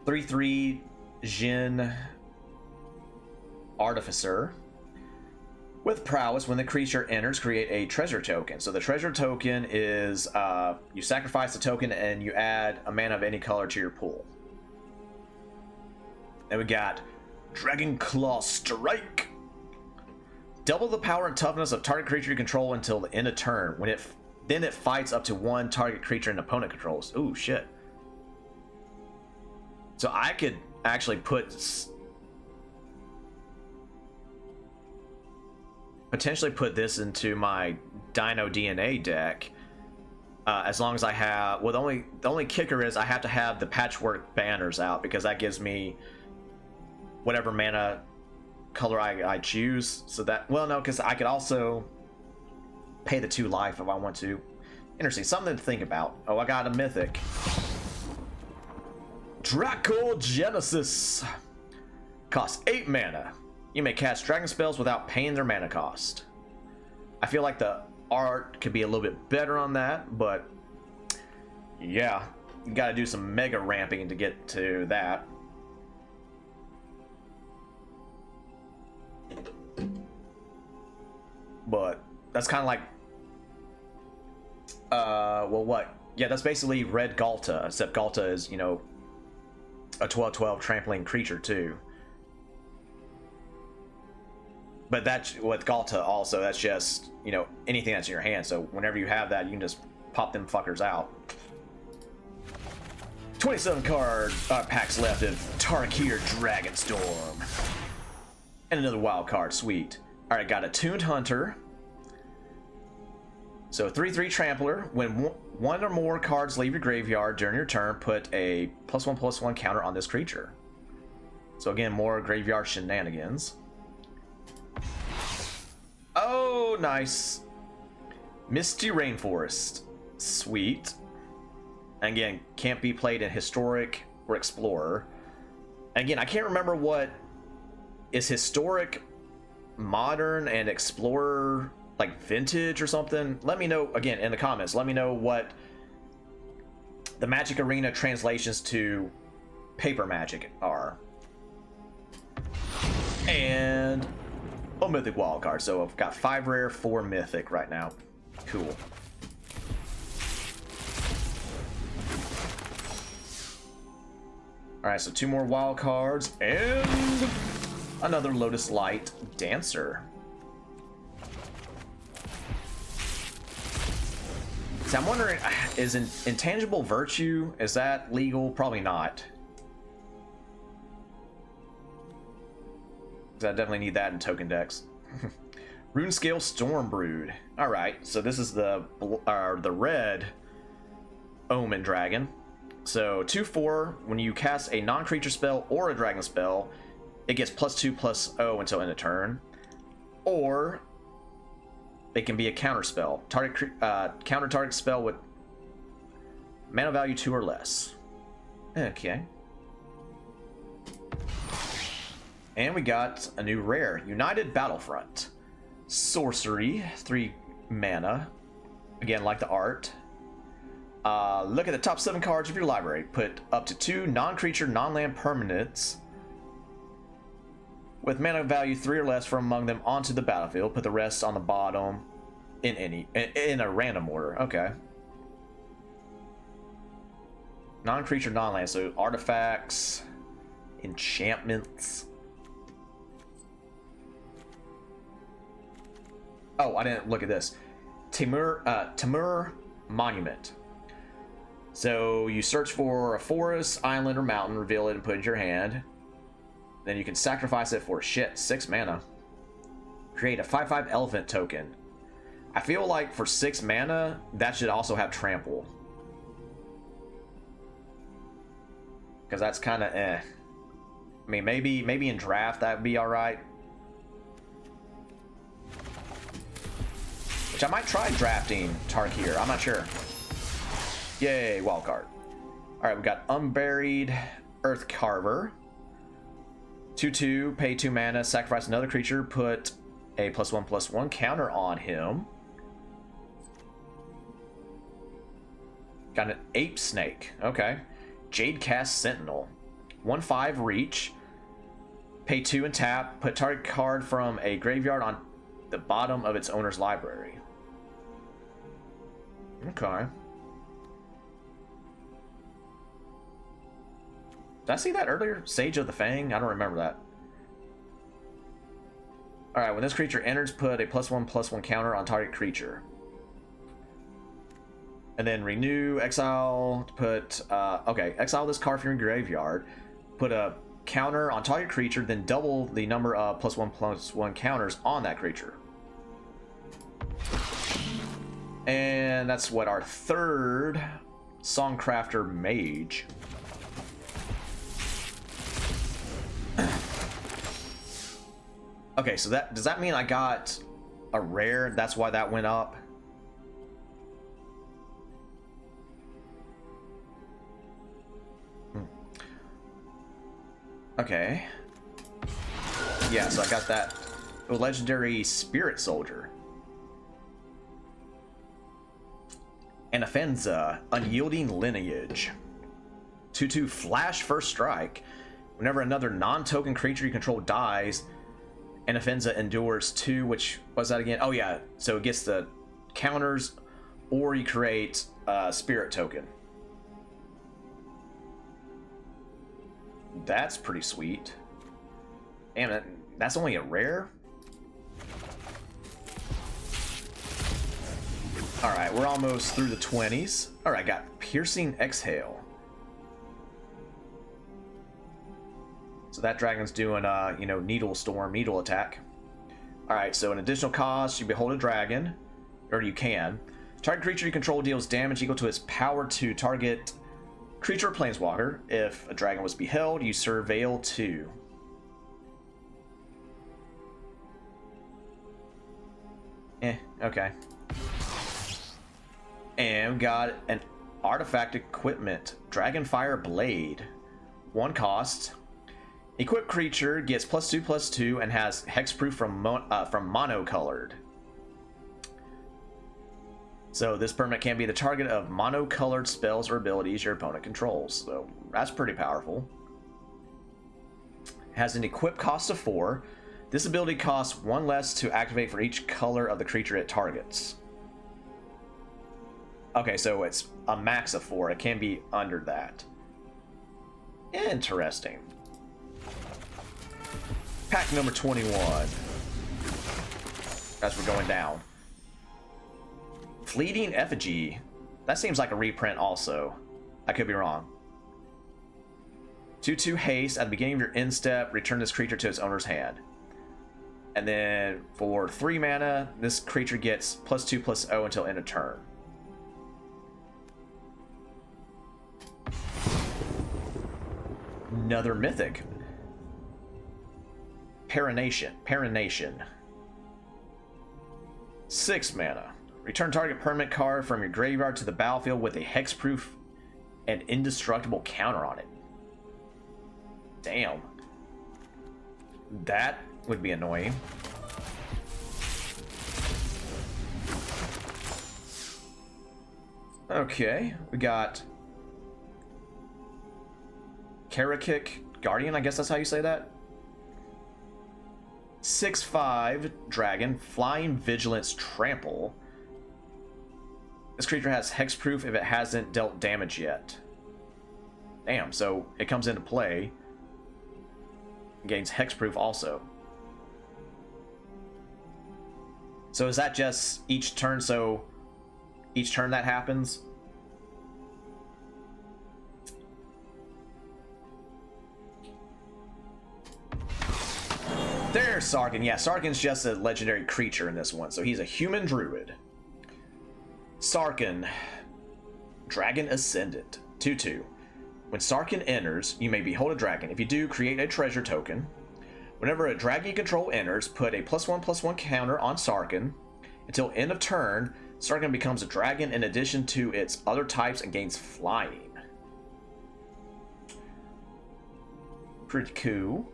3/3 Jin Artificer. With prowess, when the creature enters, create a treasure token. So the treasure token is you sacrifice the token and you add a mana of any color to your pool. Then we got Dragon Claw Strike. Double the power and toughness of target creature you control until the end of turn. Then it fights up to 1 target creature an opponent controls. Ooh, shit. So I could actually potentially put this into my Dino DNA deck, as long as I have. Well, the only kicker is I have to have the Patchwork Banners out, because that gives me whatever mana color I choose. So that, well, no, because I could also pay the 2 life if I want to. Interesting, something to think about. Oh, I got a mythic. Draco Genesis. Costs 8 mana. You may cast dragon spells without paying their mana cost. I feel like the art could be a little bit better on that, but yeah, you gotta do some mega ramping to get to that. But that's kind of like, well, what? Yeah, that's basically Red Galta, except Galta is, you know, a 12/12 trampling creature too. But that's with Galta also, that's just, you know, anything that's in your hand. So whenever you have that, you can just pop them fuckers out. 27 card packs left of Tarkir Dragonstorm. And another wild card, sweet. Alright, got a Tuned Hunter. So 3/3 Trampler. When one or more cards leave your graveyard during your turn, put a +1/+1 counter on this creature. So again, more graveyard shenanigans. Oh, nice. Misty Rainforest. Sweet. And again, can't be played in Historic or Explorer. And again, I can't remember what is Historic, Modern, and Explorer, like Vintage or something. Let me know, again, in the comments. Let me know what the Magic Arena translations to Paper Magic are. And a Mythic Wildcard. So I've got 5 rare, 4 Mythic right now. Cool. Alright, so 2 more wild cards and another Lotus Light Dancer. So I'm wondering, is an Intangible Virtue, is that legal? Probably not. I definitely need that in token decks. Runescale Stormbrood. Alright, so this is the red Omen Dragon. So 2/4, when you cast a non-creature spell or a dragon spell, it gets +2/+0 until end of turn. Or it can be a counter spell. Counter target spell with mana value 2 or less. Okay. And we got a new rare, United Battlefront. Sorcery, 3 mana. Again, like the art. Look at the top 7 cards of your library. Put up to 2 non-creature, non-land permanents with mana value 3 or less from among them onto the battlefield. Put the rest on the bottom in a random order. Okay. Non-creature, non-land. So artifacts, enchantments. Oh, I didn't look at this. Timur Monument. So you search for a forest, island, or mountain, reveal it, and put it in your hand. Then you can sacrifice it for 6 mana. Create a 5/5 elephant token. I feel like for 6 mana, that should also have trample. Because that's kind of eh. I mean, maybe in draft that would be alright. Which I might try drafting Tarkir. I'm not sure. Yay, wild card. Alright, we got Unburied Earth Carver. 2/2, pay 2 mana, sacrifice another creature, put a +1/+1 counter on him. Got an Ape Snake. Okay. Jadecast Sentinel. 1/5 reach. Pay 2 and tap. Put target card from a graveyard on the bottom of its owner's library. Okay. Did I see that earlier? Sage of the Fang? I don't remember that. Alright, when this creature enters, put a +1/+1 counter on target creature. And then renew, exile, put, okay, exile this card from your graveyard, put a counter on target creature, then double the number of +1/+1 counters on that creature. And that's what, our 3rd Songcrafter Mage. Okay, so that, does that mean I got a rare? That's why that went up? Okay. Yeah, so I got that legendary Spirit Soldier. Anafenza, Unyielding Lineage. 2/2 Flash First Strike. Whenever another non-token creature you control dies, Anafenza endures 2, which was that again? Oh yeah, so it gets the counters, or you create a spirit token. That's pretty sweet. Damn, that's only a rare? Alright, we're almost through the 20s. Alright, got Piercing Exhale. So that dragon's doing, Needle Storm, Needle Attack. Alright, so an additional cost, you behold a dragon, or you can. Target creature you control deals damage equal to its power to target creature or planeswalker. If a dragon was beheld, you surveil 2. Okay. And we got an artifact equipment, Dragonfire Blade. 1 cost. Equipped creature gets +2/+2 and has hexproof from monocolored. So this permanent can be the target of monocolored spells or abilities your opponent controls. So that's pretty powerful. Has an equip cost of 4. This ability costs 1 less to activate for each color of the creature it targets. Okay, so it's a max of 4. It can be under that. Interesting. Pack number 21. As we're going down. Fleeting Effigy. That seems like a reprint also. I could be wrong. 2/2 haste. At the beginning of your end step, return this creature to its owner's hand. And then for 3 mana, this creature gets +2/+0 until end of turn. Another mythic. Parination. 6 mana. Return target permanent card from your graveyard to the battlefield with a hexproof and indestructible counter on it. Damn. That would be annoying. Okay, we got Karakik Guardian, I guess that's how you say that. 6/5 dragon, Flying Vigilance Trample. This creature has hexproof if it hasn't dealt damage yet. Damn, so it comes into play. Gains hexproof also. So is that just each turn? So each turn that happens? There's Sarkhan. Yeah, Sarkhan's just a legendary creature in this one. So he's a human druid. Sarkhan, Dragon Ascendant, 2/2. When Sarkhan enters, you may behold a dragon. If you do, create a treasure token. Whenever a dragon you control enters, put a +1/+1 counter on Sarkhan. Until end of turn, Sarkhan becomes a dragon in addition to its other types and gains flying. Pretty cool.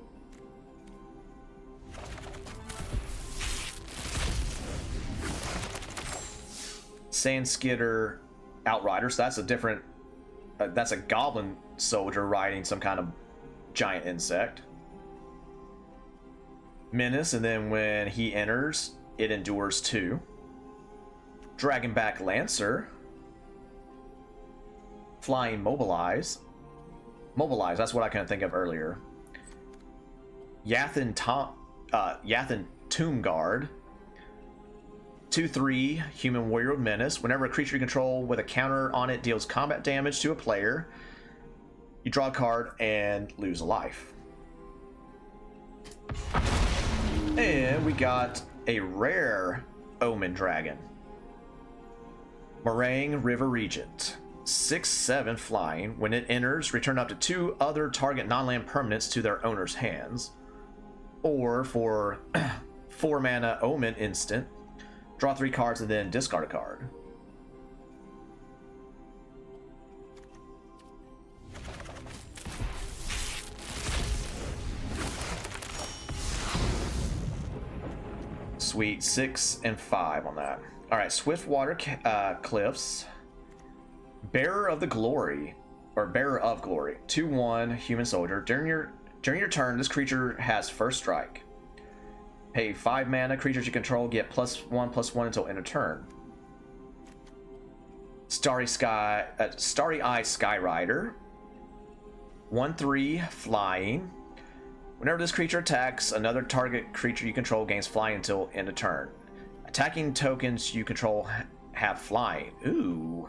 Sandskitter Outrider, so that's a different that's a goblin soldier riding some kind of giant insect. Menace, and then when he enters, it endures 2. Dragonback Lancer. Flying Mobilize, that's what I couldn't think of earlier. Yathen Tomb Guard. 2/3 Human Warrior of Menace. Whenever a creature you control with a counter on it deals combat damage to a player, you draw a card and lose a life. And we got a rare Omen Dragon. Meringue River Regent. 6/7 flying. When it enters, return up to 2 other target non-land permanents to their owner's hands. Or for 4 mana Omen instant, draw 3 cards and then discard a card. Sweet. 6 and 5 on that. All right, Swift Water Cliffs. Bearer of the Glory, or Bearer of Glory. 2/1 human soldier. During your turn, this creature has first strike. Pay 5 mana. Creatures you control get +1/+1 until end of turn. Starry Eye Skyrider. 1/3 flying. Whenever this creature attacks, another target creature you control gains flying until end of turn. Attacking tokens you control have flying. Ooh.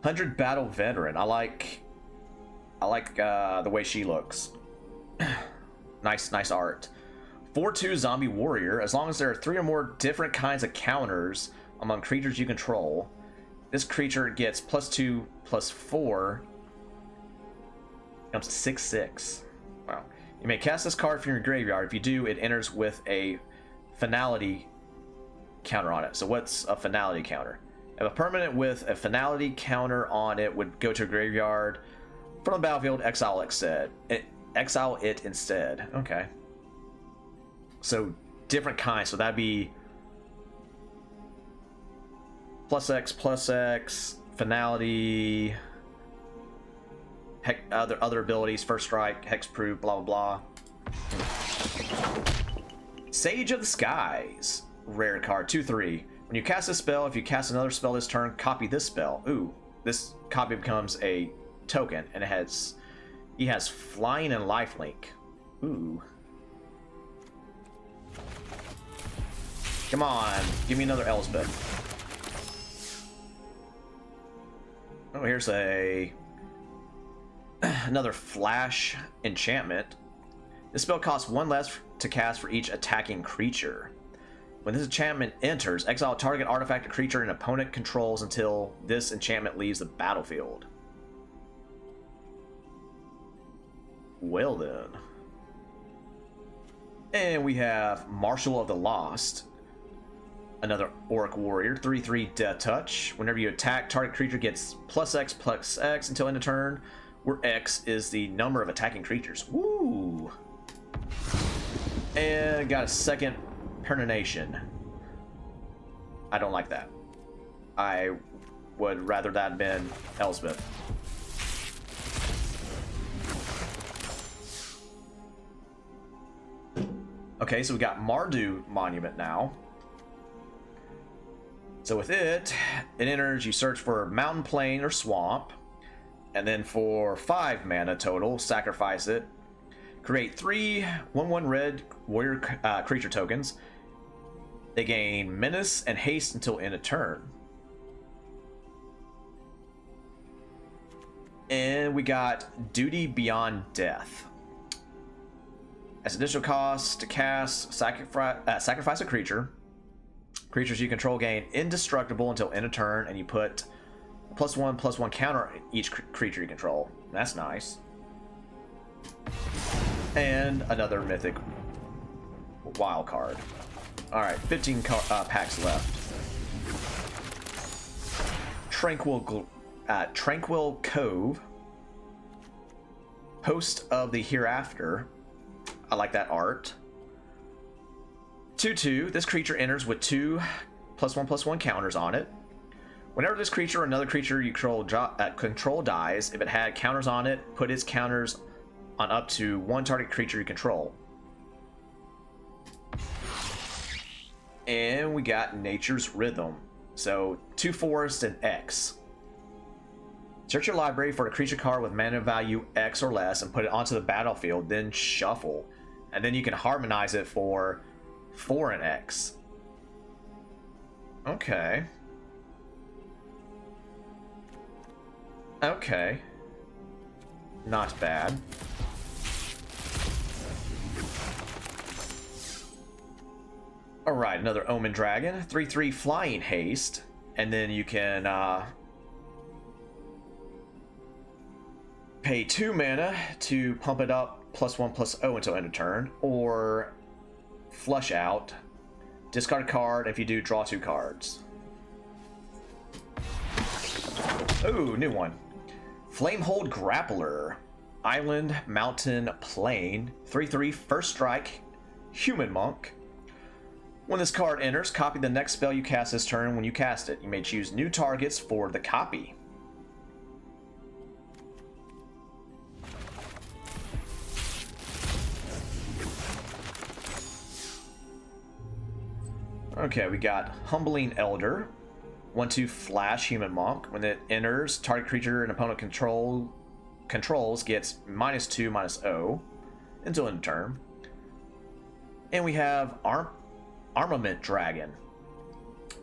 100 Battle Veteran. I like the way she looks. nice art. 4/2 Zombie Warrior. As long as there are 3 or more different kinds of counters among creatures you control, this creature gets +2/+4. Comes to 6/6. Wow. You may cast this card from your graveyard. If you do, it enters with a finality counter on it. So what's a finality counter? If a permanent with a finality counter on it would go to a graveyard from the battlefield, exile it instead. Okay. So different kinds. So that'd be +X, finality, other abilities, first strike, hexproof, blah blah blah. Sage of the Skies, rare card, 2/3. When you cast a spell, if you cast another spell this turn, copy this spell. Ooh, this copy becomes a token, and he has flying and lifelink. Ooh. Come on, give me another Elspeth. Oh, here's another flash enchantment. This spell costs 1 less to cast for each attacking creature. When this enchantment enters, exile target artifact or creature an opponent controls until this enchantment leaves the battlefield. Well then. And we have Marshal of the Lost. Another Orc Warrior, 3/3 Death Touch. Whenever you attack, target creature gets +X/+X until end of turn, where X is the number of attacking creatures. Woo! And got a second Pernination. I don't like that. I would rather that had been Elspeth. Okay, so we got Mardu Monument now. So with it enters, you search for mountain, plain, or swamp, and then for 5 mana total, sacrifice it. Create 3 1/1 red warrior creature tokens. They gain menace and haste until end of turn. And we got Duty Beyond Death. As additional cost to cast, sacrifice a creature. Creatures you control gain indestructible until end of turn, and you put a +1/+1 counter on each creature you control. That's nice. And another mythic wild card. Alright, 15 packs left. Tranquil Cove. Host of the Hereafter. I like that art. 2/2. This creature enters with 2 +1/+1 counters on it. Whenever this creature or another creature you control dies, if it had counters on it, put its counters on up to 1 target creature you control. And we got Nature's Rhythm. So 2 forest and X. Search your library for a creature card with mana value X or less and put it onto the battlefield, then shuffle. And then you can harmonize it for 4 and X. Okay. Okay. Not bad. Alright, another Omen Dragon. 3/3 Flying Haste. And then you can pay 2 mana to pump it up +1/+0 until end of turn. Or flush out. Discard a card. If you do, draw 2 cards. Ooh, new one. Flamehold Grappler. Island, Mountain, Plain. 3/3 first strike, Human Monk. When this card enters, copy the next spell you cast this turn when you cast it. You may choose new targets for the copy. Okay, we got Humbling Elder. 1/2 flash Human Monk. When it enters, target creature an opponent controls gets -2/-0 until end of turn. And we have Armament Dragon.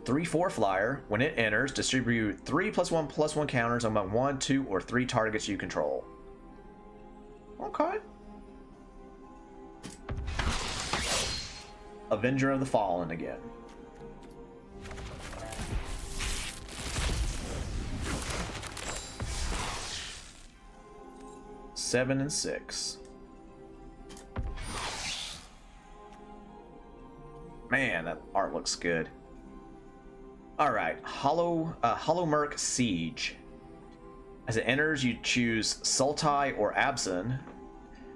3/4 flyer. When it enters, distribute 3 +1/+1 counters among 1, 2, or 3 targets you control. Okay. Avenger of the Fallen again. Seven and 6. Man, that art looks good. Alright, Hollow Merc Siege. As it enters, you choose Sultai or Abzan.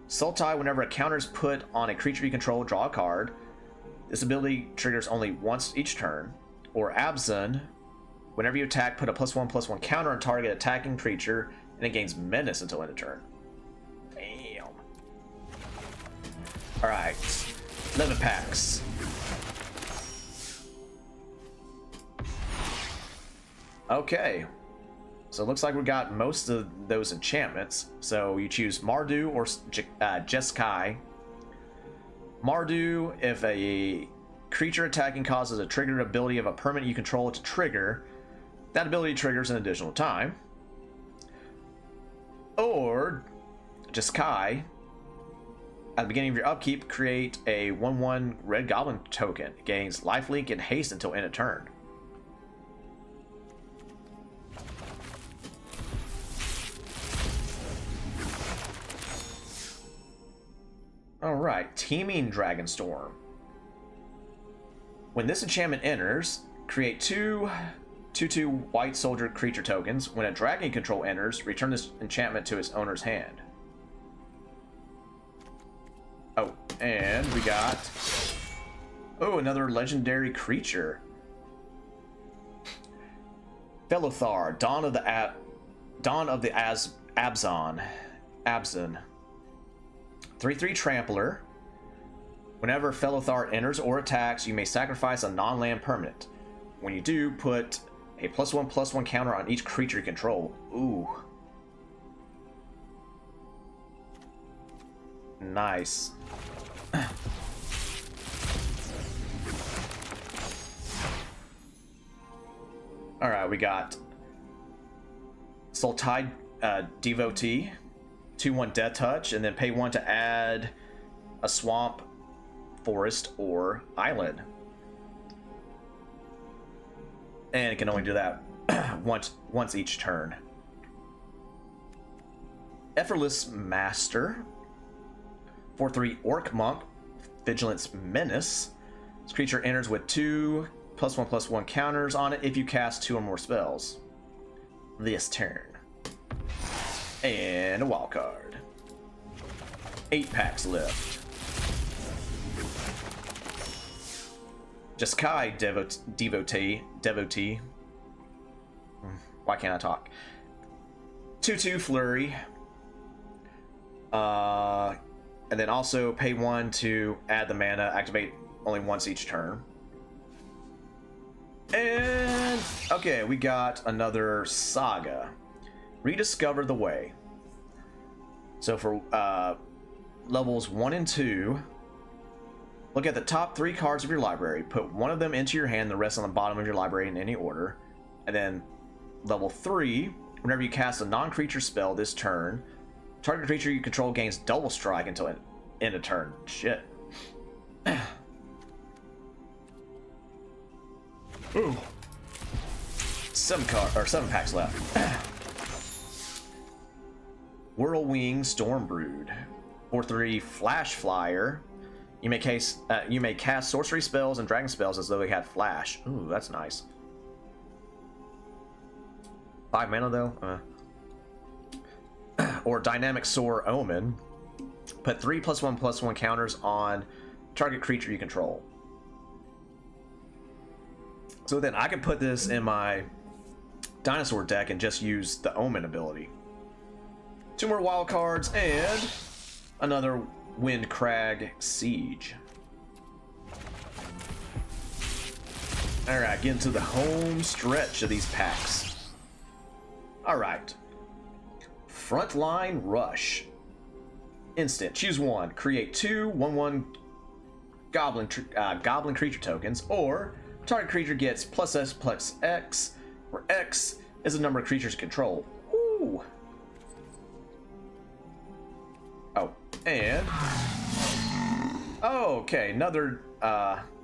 Sultai, whenever a counter is put on a creature you control, draw a card. This ability triggers only once each turn. Or Abzan, whenever you attack, put a +1/+1 counter on target attacking creature, and it gains menace until end of turn. Damn. Alright, 11 packs. Okay, so it looks like we got most of those enchantments. So you choose Mardu or Jeskai. Mardu, if a creature attacking causes a triggered ability of a permanent you control to trigger, that ability triggers an additional time. Or Jeskai, at the beginning of your upkeep, create a 1/1 Red Goblin token. It gains lifelink and haste until end of turn. Alright, Teeming Dragonstorm. When this enchantment enters, create 2/2 white soldier creature tokens. When a dragon control enters, return this enchantment to its owner's hand. Oh, and we got... Oh, another legendary creature. Felothar, Dawn of the Abzan. 3/3 Trampler. Whenever Felothar enters or attacks, you may sacrifice a non-land permanent. When you do, put a +1/+1 counter on each creature you control. Ooh. Nice. Alright, we got Sultai Devotee. 2/1 Death Touch, and then pay 1 to add a swamp, forest, or island. And it can only do that once each turn. Effortless Master. 4/3 Orc Monk. Vigilance Menace. This creature enters with 2 +1/+1 counters on it if you cast 2 or more spells this turn. And a wild card. 8 packs left. Jeskai Devotee. Why can't I talk? 2/2 Flurry. And then also pay 1 to add the mana, activate only once each turn. And okay, we got another Saga. Rediscover the Way. So for levels 1 and 2, look at the top 3 cards of your library. Put one of them into your hand, the rest on the bottom of your library in any order. And then level 3, whenever you cast a non-creature spell this turn, target creature you control gains double strike until end of turn. Shit. Ooh. 7 packs left. Whirlwing Stormbrood. 4/3 Flash Flyer. You may cast sorcery spells and dragon spells as though they had flash. Ooh, that's nice. 5 mana though. or Dynamic Soar Omen. Put 3 +1/+1 counters on target creature you control. So then I can put this in my dinosaur deck and just use the Omen ability. 2 more wild cards and another Windcrag Siege. Alright, get into the home stretch of these packs. Alright. Frontline Rush. Instant. Choose one. Create 2 1/1 goblin creature tokens, or target creature gets +S+X, where X is the number of creatures you control. Ooh. Oh, and okay, another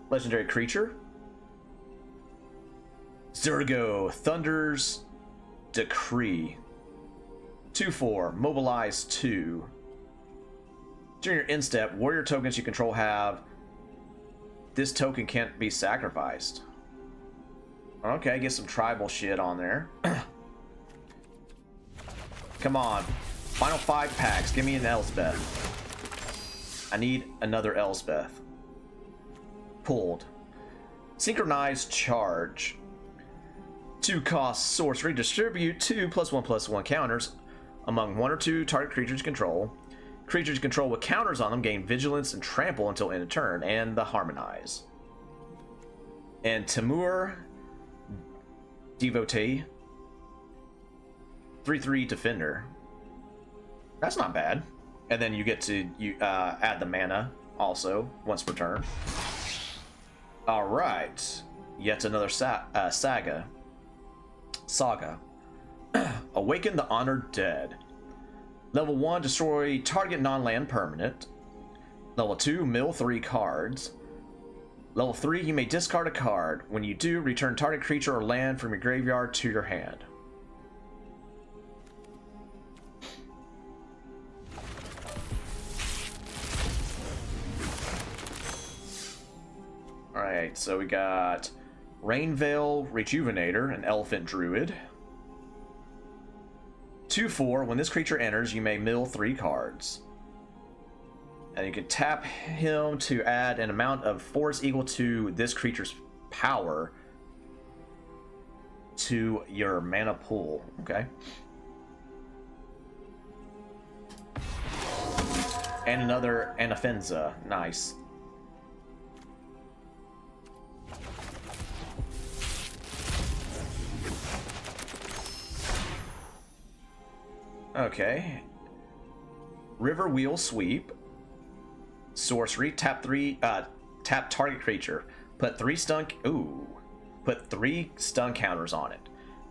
legendary creature. Zergo, Thunder's Decree. 2/4, mobilize 2. During your end step, warrior tokens you control have this token can't be sacrificed. Okay, get some tribal shit on there. Come on. Final 5 packs. Give me an Elspeth. I need another Elspeth. Pulled. Synchronized Charge. 2 cost sorcery. Distribute 2 +1/+1 counters among 1 or 2 target creatures you control. Creatures you control with counters on them gain vigilance and trample until end of turn, and the harmonize. And Timur Devotee, 3/3 defender. That's not bad. And then you get to add the mana also once per turn. All right, yet another saga. Awaken the Honored Dead. Level 1, destroy target non-land permanent. Level 2, mill 3 cards. Level 3, you may discard a card. When you do, return target creature or land from your graveyard to your hand. Alright, so we got Rainveil Rejuvenator, an Elephant Druid. 2/4, when this creature enters, you may mill 3 cards. And you can tap him to add an amount of force equal to this creature's power to your mana pool. Okay. And another Anafenza. Nice. Okay. River Wheel Sweep. Sorcery. Tap target creature. Put 3 stun. Put 3 stun counters on it.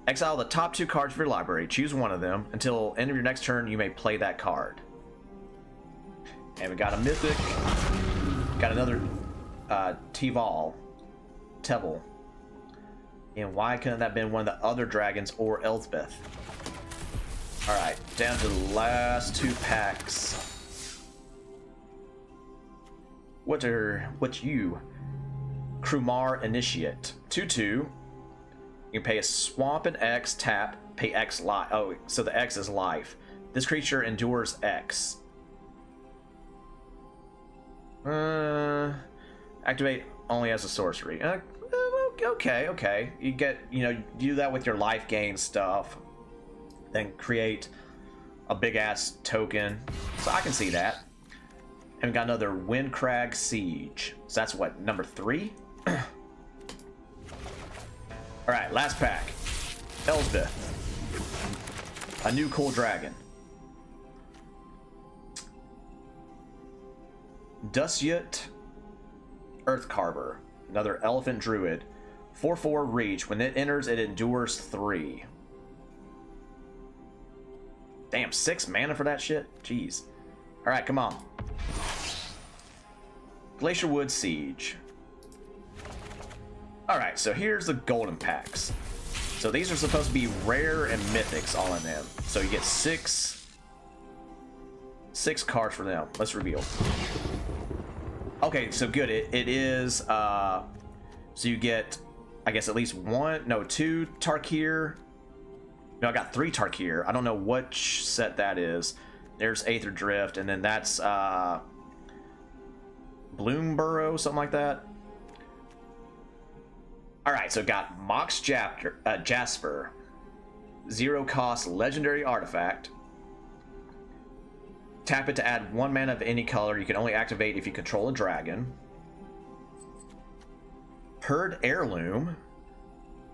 Exile the top 2 cards of your library. Choose one of them. Until end of your next turn, you may play that card. And we got a mythic. Got another Teval. And why couldn't that have been one of the other dragons or Elspeth? Alright, down to the last 2 packs. What's you? Krumar Initiate. 2/2. You can pay a swamp and X, tap, pay X life. Oh, so the X is life. This creature endures X. Activate only as a sorcery. Okay. You do that with your life gain stuff. Then create a big ass token. So I can see that. And we got another Windcrag Siege. So that's what, number 3? Alright, last pack. Elsbeth. A new cool dragon. Dusyut Earthcarver. Another elephant druid. 4/4 reach. When it enters, it endures 3. Damn, 6 mana for that shit? Jeez. Alright, come on. Glacierwood Siege. Alright, so here's the golden packs. So these are supposed to be rare and mythics all in them. So you get 6 cards for them. Let's reveal. Okay, so good. It is, so you get, I guess, at least 2 Tarkir No, I got 3 Tarkir. I don't know which set that is. There's Aether Drift, and then that's Bloomburrow, something like that. Alright, so got Mox Jasper. 0 cost legendary artifact. Tap it to add 1 mana of any color. You can only activate if you control a dragon. Herd Heirloom.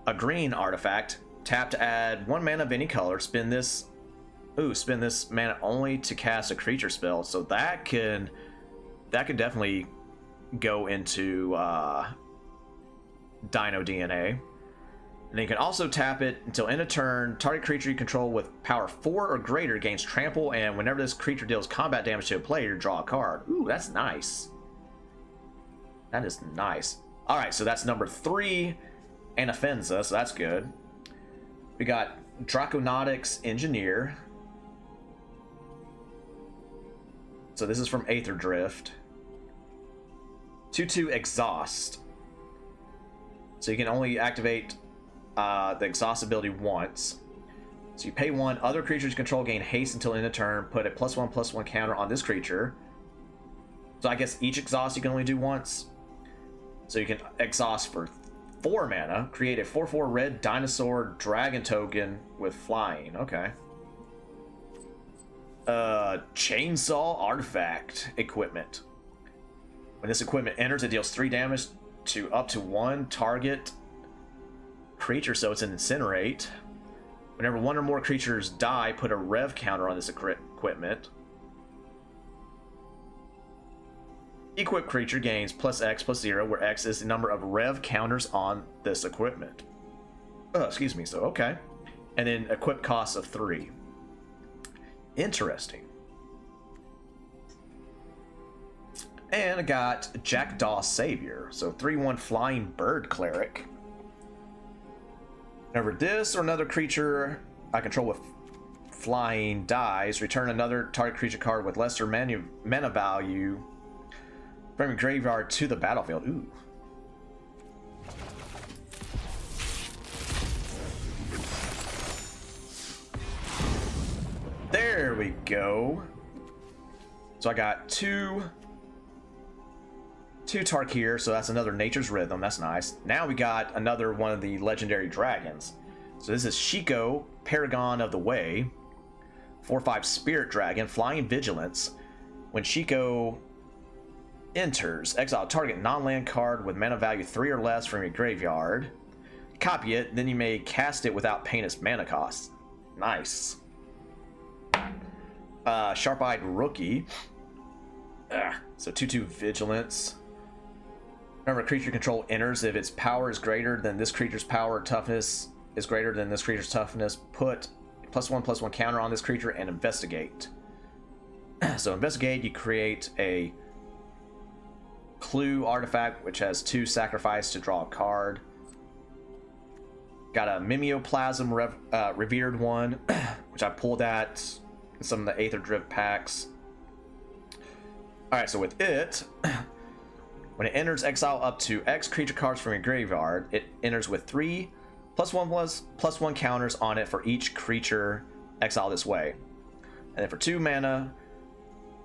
A green artifact. Tap to add 1 mana of any color. Spin this mana only to cast a creature spell. So that could definitely go into Dino DNA. And then you can also tap it until end of turn. Target creature you control with power 4 or greater gains trample, and whenever this creature deals combat damage to a player, draw a card. Ooh, that's nice. That is nice. Alright, so that's number 3 and Offensa, so that's good. We got Draconautics Engineer. So this is from Aether Drift. 2/2 Exhaust. So you can only activate the Exhaust ability once. So you pay 1, other creatures you control gain haste until end of turn, put a +1/+1 counter on this creature. So I guess each exhaust you can only do once. So you can exhaust for 4 mana, create a 4/4 red dinosaur dragon token with flying. Okay. Chainsaw Artifact Equipment. When this equipment enters, it deals 3 damage to up to 1 target creature, so it's an Incinerate. Whenever 1 or more creatures die, put a rev counter on this equipment. Equipped creature gains +X/+0, where X is the number of rev counters on this equipment. Excuse me, so okay. And then equip costs of 3. Interesting. And I got Jackdaw Savior, so 3/1 Flying Bird Cleric. Whenever this or another creature I control with flying dies, return another target creature card with lesser mana value from your graveyard to the battlefield. Ooh. There we go. So I got two Tarkir, so that's another Nature's Rhythm. That's nice. Now we got another one of the legendary dragons. So this is Shiko, Paragon of the Way. 4/5 Spirit Dragon, Flying Vigilance. When Shiko enters, exile a target non-land card with mana value 3 or less from your graveyard. Copy it, then you may cast it without paying its mana cost. Nice. Sharp-Eyed Rookie. So 2/2 Vigilance. Whenever a creature control enters, if its power is greater than this creature's power or toughness is greater than this creature's toughness, put +1/+1 counter on this creature and investigate. So investigate, you create a Clue artifact, which has 2 sacrifice to draw a card. Got a Mimeoplasm Revered one, which I pulled at in some of the Aether Drift packs. Alright, so with it, when it enters, exile up to X creature cards from your graveyard. It enters with 3 +1/+1 counters on it for each creature exiled this way. And then for 2 mana,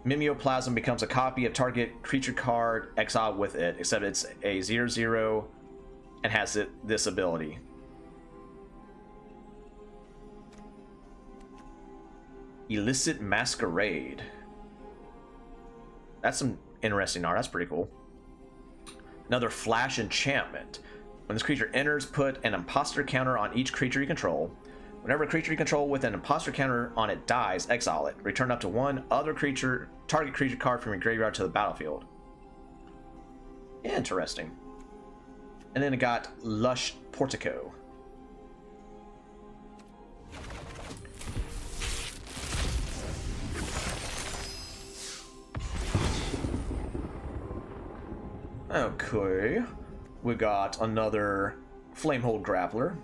Mimeoplasm becomes a copy of target creature card exiled with it, except it's a 0/0 and has this ability. Illicit Masquerade. That's some interesting art. That's pretty cool. Another Flash Enchantment. When this creature enters, put an imposter counter on each creature you control. Whenever a creature you control with an imposter counter on it dies, exile it. Return up to 1 other target creature card from your graveyard to the battlefield. Interesting. And then it got Lush Portico. Okay, we got another Flamehold Grappler.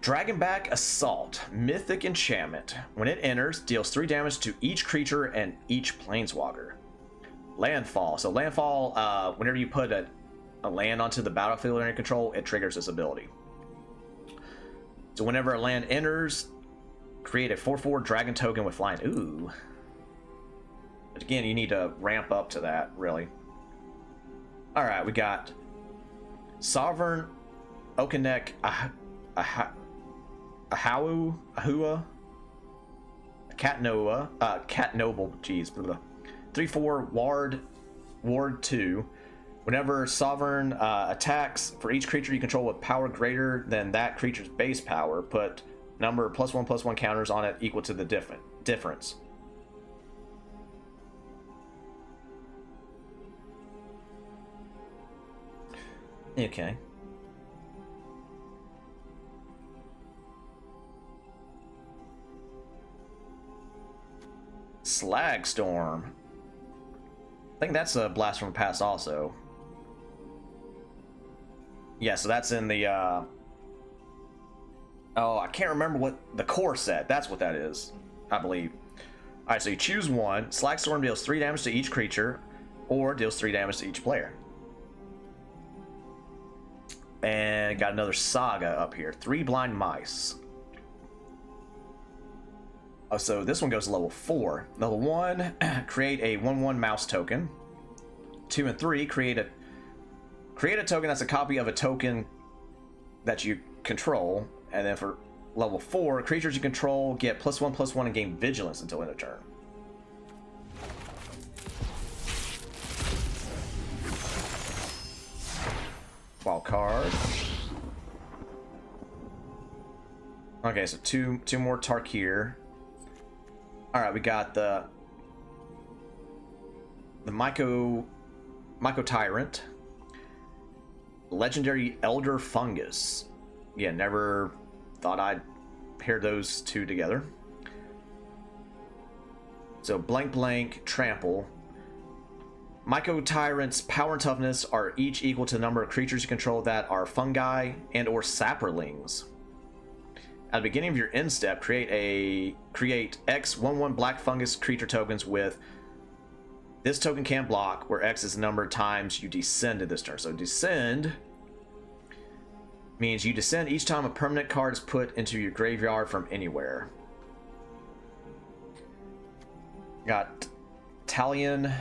Dragonback Assault, Mythic Enchantment. When it enters, deals 3 damage to each creature and each planeswalker. Landfall. So landfall, whenever you put a land onto the battlefield under your control, it triggers this ability. So whenever a land enters, create a 4/4 dragon token with flying. Ooh. But again, you need to ramp up to that, really. Alright, we got Sovereign Okenek Ahua Cat Noble, jeez. 3/4 Ward 2. Whenever Sovereign attacks, for each creature you control with power greater than that creature's base power, put number +1/+1 counters on it equal to the difference. Okay. Slagstorm. I think that's a Blast from the Past also. Yeah, so that's in the oh, I can't remember what the core set. That's what that is, I believe. Alright, so you choose one. Slagstorm deals 3 damage to each creature, or deals 3 damage to each player. And got another Saga up here. 3 Blind Mice. Oh, so this one goes to level 4. Level 1, create a 1/1 mouse token. 2 and 3, create a token that's a copy of a token that you control. And then for level 4, creatures you control get +1/+1 and gain vigilance until end of turn. Wild card. Okay, so two more Tarkir. All right, we got the Myco Tyrant, Legendary Elder Fungus. Yeah, never thought I'd pair those two together. So blank trample. Myco Tyrant's power and toughness are each equal to the number of creatures you control that are fungi and or sapperlings. At the beginning of your end step, create X 1/1 black fungus creature tokens with this token can't block, where X is the number of times you descended this turn. So descend means you descend each time a permanent card is put into your graveyard from anywhere. Got Talion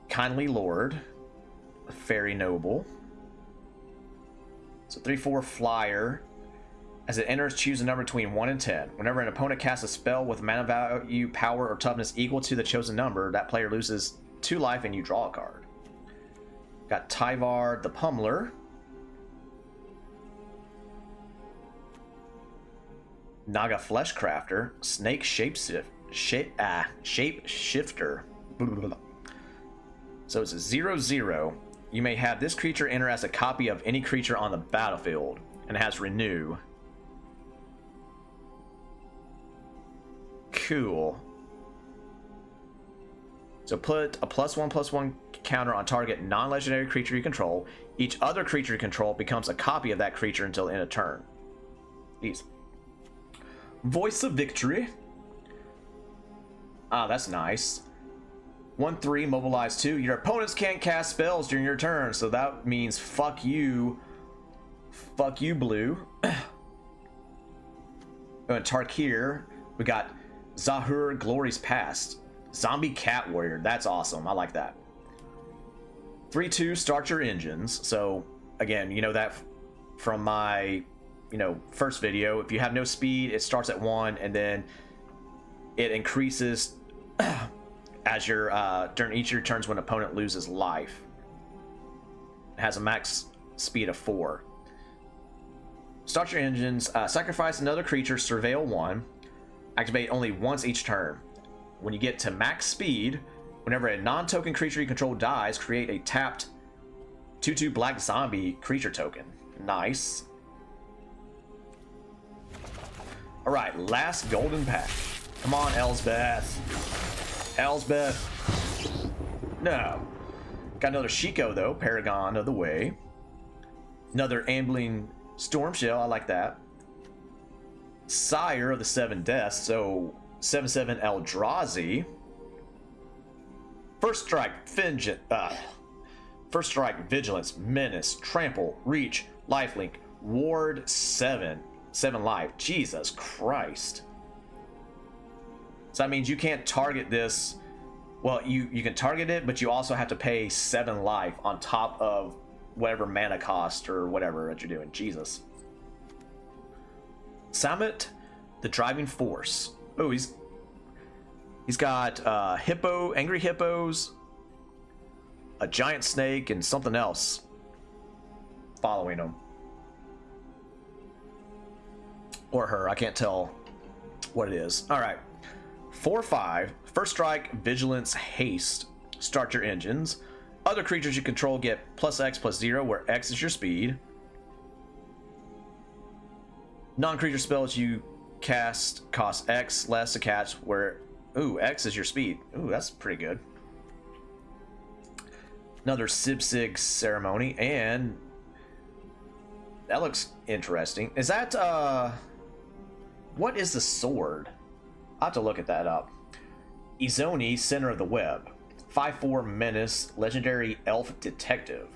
Kindly Lord, Fairy Noble. So 3/4 flyer. As it enters, choose a number between 1 and 10. Whenever an opponent casts a spell with mana value, power, or toughness equal to the chosen number, that player loses 2 life and you draw a card. Got Tyvar the Pummeler. Naga Fleshcrafter. Snake Shapeshifter. So it's a 0/0. You may have this creature enter as a copy of any creature on the battlefield, and it has Renew. Cool. So put a +1/+1 counter on target non-legendary creature you control. Each other creature you control becomes a copy of that creature until the end of turn. These. Voice of Victory. Ah, that's nice. 1/3, mobilize 2. Your opponents can't cast spells during your turn, so that means fuck you. Fuck you, blue. And Tarkir, we got Zahur Glory's Past. Zombie Cat Warrior. That's awesome. I like that. 3/2, start your engines. So, again, you know that from my, first video. If you have no speed, it starts at 1, and then it increases as your during each of your turns when an opponent loses life. It has a max speed of 4. Start your engines. Sacrifice another creature. Surveil 1. Activate only once each turn. When you get to max speed, whenever a non-token creature you control dies, create a tapped 2/2 black zombie creature token. Nice. All right, last golden pack. Come on, Elsbeth. Elsbeth. No. Got another Shiko, though. Paragon of the Way. Another Ambling Stormshell. I like that. Sire of the 7 Deaths. So 7/7 Eldrazi. First strike, Vigilance, Menace, Trample, Reach, Lifelink, Ward 7. 7 life. Jesus Christ. So that means you can't target this. Well, you can target it, but you also have to pay 7 life on top of whatever mana cost or whatever that you're doing. Jesus. Summit the driving force. Oh, he's got angry hippos, a giant snake, and something else following him. Or her, I can't tell what it is. All right. 4/5. First strike, vigilance, haste. Start your engines. Other creatures you control get +X/+0, where X is your speed. Non-creature spells you cast cost X less to cast, where X is your speed. That's pretty good. Another Sib-Sig ceremony, and that looks interesting. Is that what is the sword? I'll have to look at that up. Izoni, center of the web. 5/4 menace, legendary elf detective.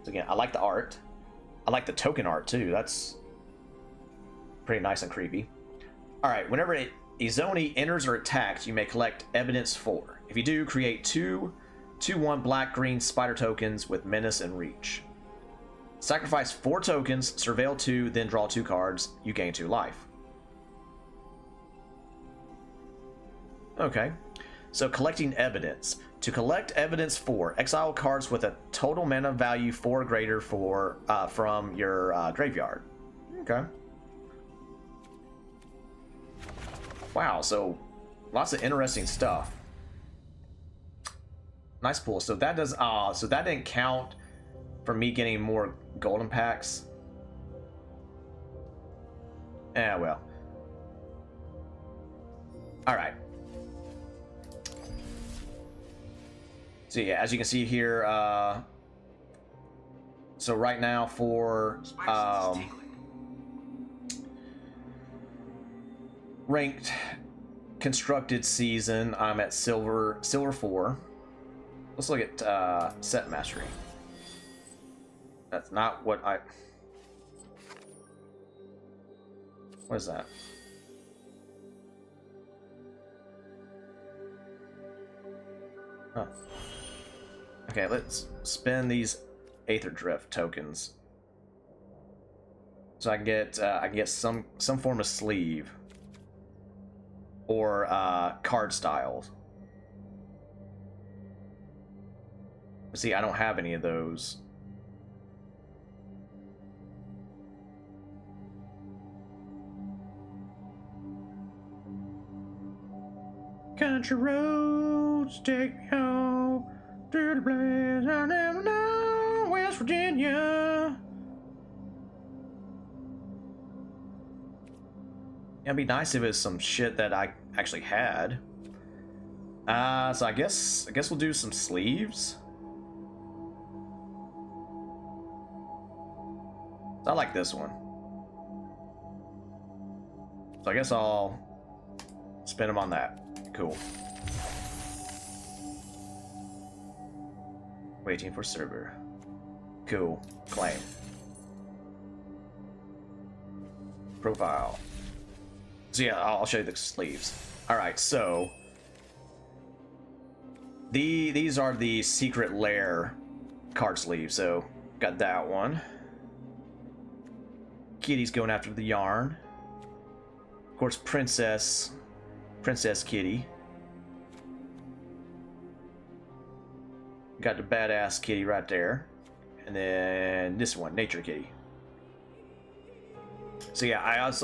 So again, I like the art. I like the token art too. That's pretty nice and creepy. Alright, whenever Izoni enters or attacks, you may collect evidence 4. If you do, create 2/1 black-green spider tokens with menace and reach. Sacrifice 4 tokens, surveil 2, then draw 2 cards. You gain 2 life. Okay. So collecting evidence. To collect evidence 4, exile cards with a total mana value 4 or greater from your graveyard. Okay. Wow, so lots of interesting stuff. Nice pool. So that does so that didn't count for me getting more golden packs. Well. Alright. So yeah, as you can see here, so right now for ranked constructed season, I'm at silver 4. Let's look at set mastery. That's not what what is that? Huh. Okay, let's spend these Aether Drift tokens, so I can get some form of sleeve or card styles. See, I don't have any of those. Country roads take me home to the place I never know, West Virginia. It'd be nice if it was some shit that I actually had. So I guess we'll do some sleeves. I like this one. So I guess I'll spend them on that. Cool. Waiting for server. Cool. Claim. Profile. So yeah, I'll show you the sleeves. Alright, so these are the secret lair card sleeves. So got that one. Kitty's going after the yarn. Of course, Princess Kitty. Got the badass Kitty right there. And then this one, Nature Kitty. So yeah,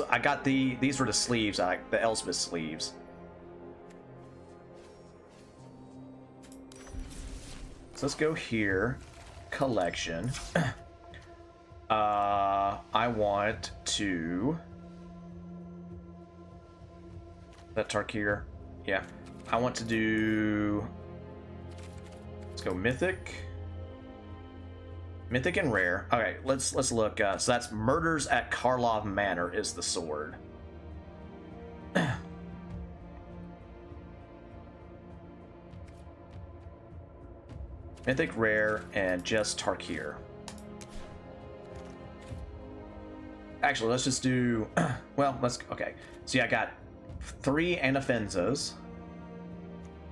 I got these were the sleeves, the Elspeth sleeves. So let's go here. Collection. I want to... That Tarkir? Yeah. I want to do... Let's go Mythic. Mythic and Rare. Okay, let's look. So that's Murders at Karlov Manor is the sword. Mythic, Rare, and just Tarkir. Actually, let's just do. Well, let's. Okay. So yeah, I got 3 Anafenzas.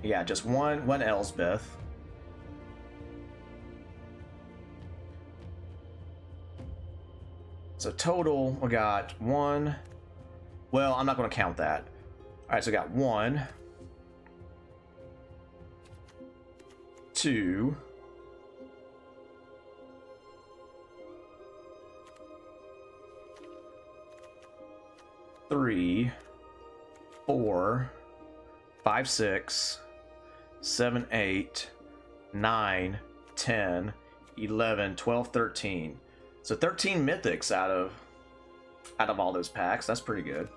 Yeah, just one Elsbeth. So total, we got 1. Well, I'm not going to count that. All right, so we got 1, 2, 3, 4, 5, 6, 7, 8, 9, 10, 11, 12, 13. So 13 mythics out of all those packs. That's pretty good.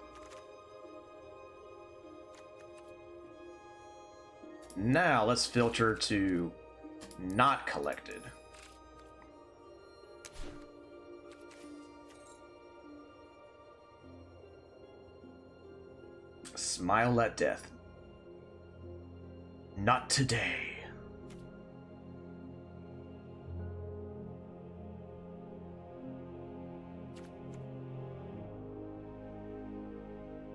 Now let's filter to not collected. Smile at death. Not today.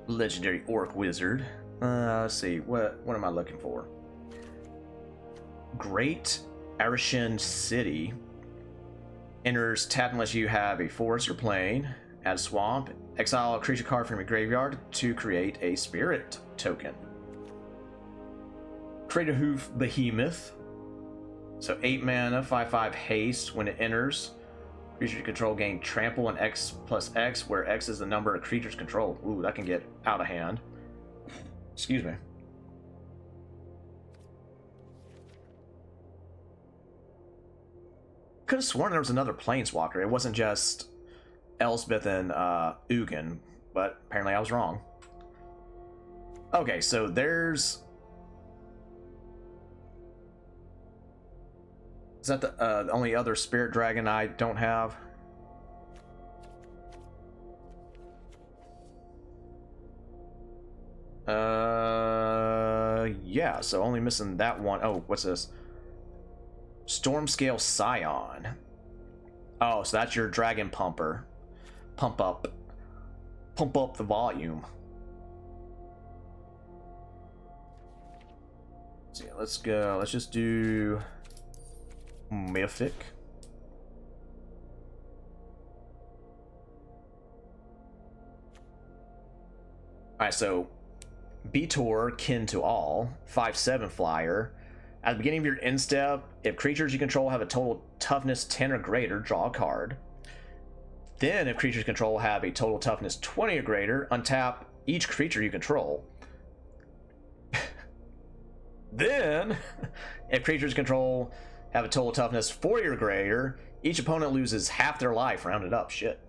Legendary Orc Wizard. Let's see. What am I looking for? Great Arishan City. Enters tapped unless you have a forest or plain. Add swamp. Exile a creature card from your graveyard to create a spirit token. Create a Hoof Behemoth. So 8 mana, 5/5 haste. When it enters, creature you control gain trample and X+X, where X is the number of creatures controlled. Ooh, that can get out of hand. Excuse me. Could have sworn there was another Planeswalker. It wasn't just Elspeth and Ugin, but apparently I was wrong. Okay, so there's... Is that the only other Spirit Dragon I don't have? Yeah, so only missing that one. Oh, what's this? Stormscale Scion. Oh, so that's your Dragon Pumper. Pump up the volume. So yeah, let's go. Let's just do Mythic. Alright, so Beator, Kin to All, 5/7 flyer. At the beginning of your end step, if creatures you control have a total toughness 10 or greater, draw a card. Then, if creatures you control have a total toughness 20 or greater, untap each creature you control. Then, if creatures you control have a total toughness 40 or greater, each opponent loses half their life, rounded up. Shit.